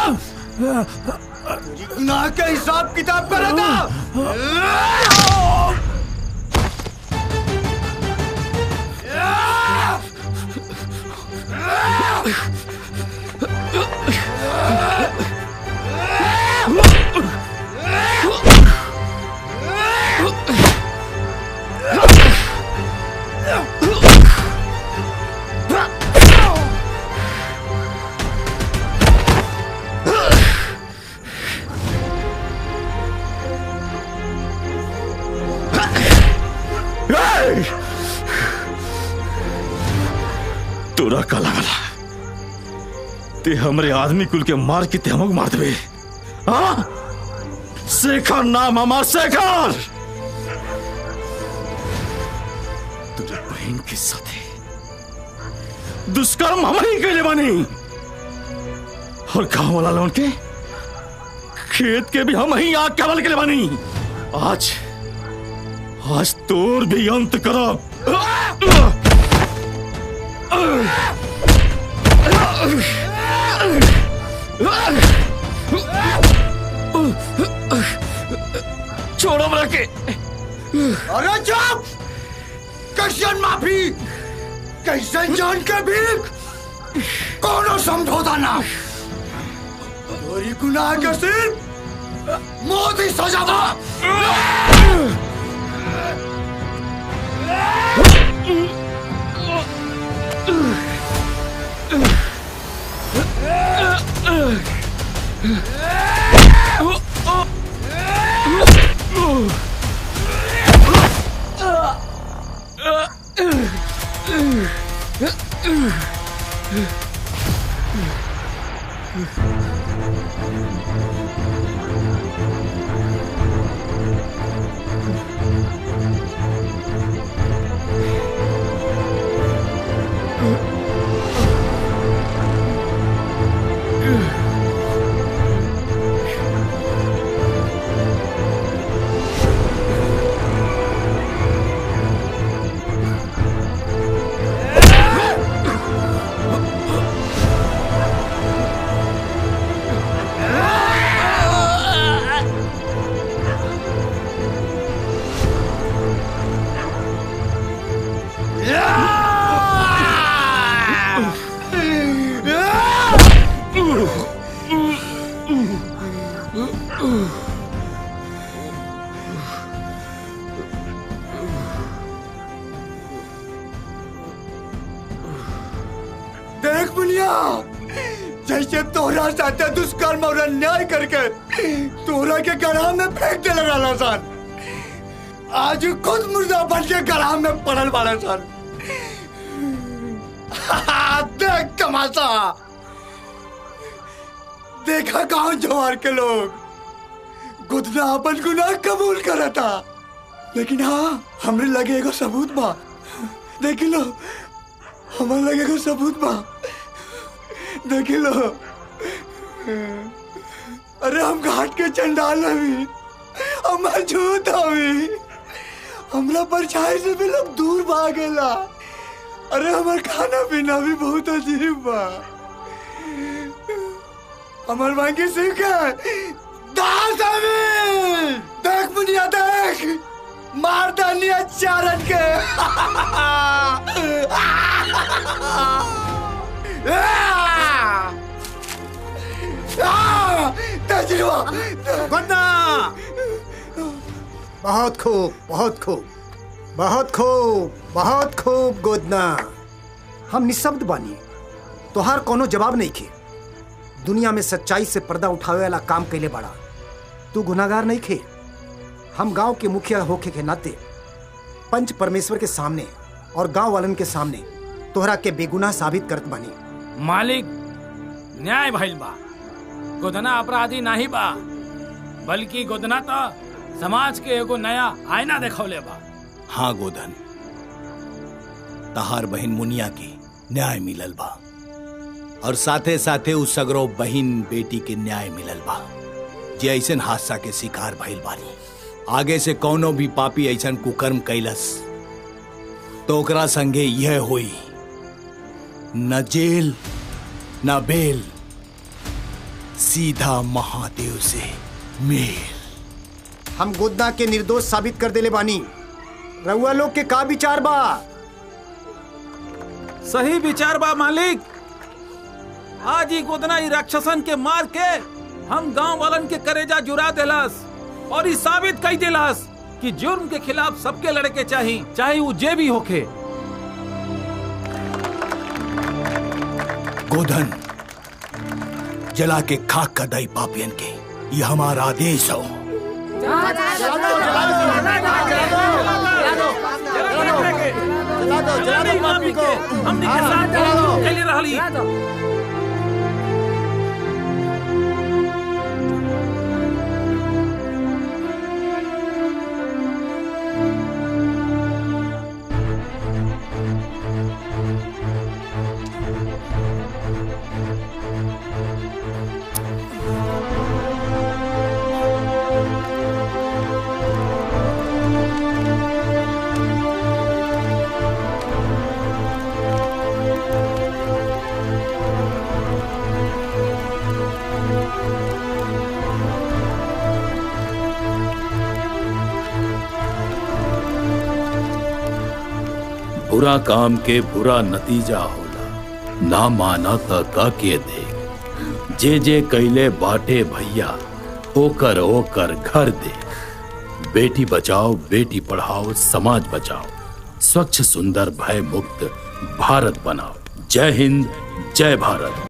गुनाह के हिसाब किताब कर रहा था। तोरा का लगला ते हमरे आदमी कुल के मार के ते हमक मार देबे। हाँ, शेखर नाम हमार शेखर। तुझे बहन के साथे दुष्कर्म हम ही कैले बानी और गांव वाला लोन के खेत के भी हम ही आग के ले बानी। आज तोर भी अंत करब। छोड़ो हमरा के। अरे चुप! कैसन माफी, कैसन जान के भीख, कोनो समझौता ना। तोरी गुनाह के सिर्फ मौत ही सजा बा। देख मुनिया, जैसे तोहरा साथे दुष्कर्म और अन्याय करके तोहरा के गड्ढा में फेंक दे लगा सन, आज खुद मुर्दा बन के गड्ढा में पड़ल वाला सन। देख तमाशा, देखा गांव जवार के लोग गुदना अपन गुनाह कबूल करा था, लेकिन हाँ हमरे लगे एगो सबूत बा। देख लो, हमारे लगे एगो सबूत बा, देख लो। अरे हम घाट के चंडाल हवी, हम झूठ हवी, हमरा परछाई से भी लोग दूर भागेला। अरे हमार खाना पीना भी बहुत अजीब बा। हमार मांगी सिख दास हवी। देख मुनिया देख, मार डालिया चारण के। बहुत खूब, बहुत खूब, बहुत खूब, बहुत खूब गोदना। हम निशब्द बानी, तोहार कोनो जवाब नहीं खे। दुनिया में सच्चाई से पर्दा उठावे वाला काम कैले बड़ा, तू गुनाहगार नहीं खे। हम गांव के मुखिया होके के नाते पंच परमेश्वर के सामने और गांव वालन के सामने तोहरा के बेगुनाह साबित करत बानी। मालिक, न्याय भइल बा। गोदना अपराधी नहीं बा, बल्कि गोदना तो समाज के एगो नया आईना देखौले बा। हाँ गोधन, तहार बहन मुनिया के न्याय मिलल बा और साथे साथे उस सगरो बहन बेटी के न्याय मिलल बा जे ऐसन हादसा के शिकार भइल बानी। आगे से कौनो भी पापी ऐसन कुकर्म कैलस तो ओकरा संगे यह हुई, न जेल न बेल, सीधा महादेव से मेल। हम गोदना के निर्दोष साबित कर देले बानी। रउआ लोग के का विचार बा? सही विचार बा मालिक। आज ही गोदना ही राक्षसन के मार के हम गांव वालन के करेजा जुरा देलस और ई साबित कई देलस कि जुर्म के खिलाफ सबके लड़े के चाहिए, चाहे वो जे भी होखे। गोधन, जला के खाक का दाई पापियन के, ये हमारा आदेश हो। बुरा काम के बुरा नतीजा होला, ना माना त का के दे। जे जे कैले बाटे भैया, ओकर ओकर घर दे। बेटी बचाओ, बेटी पढ़ाओ, समाज बचाओ, स्वच्छ सुंदर भय मुक्त भारत बनाओ। जय हिंद, जय भारत।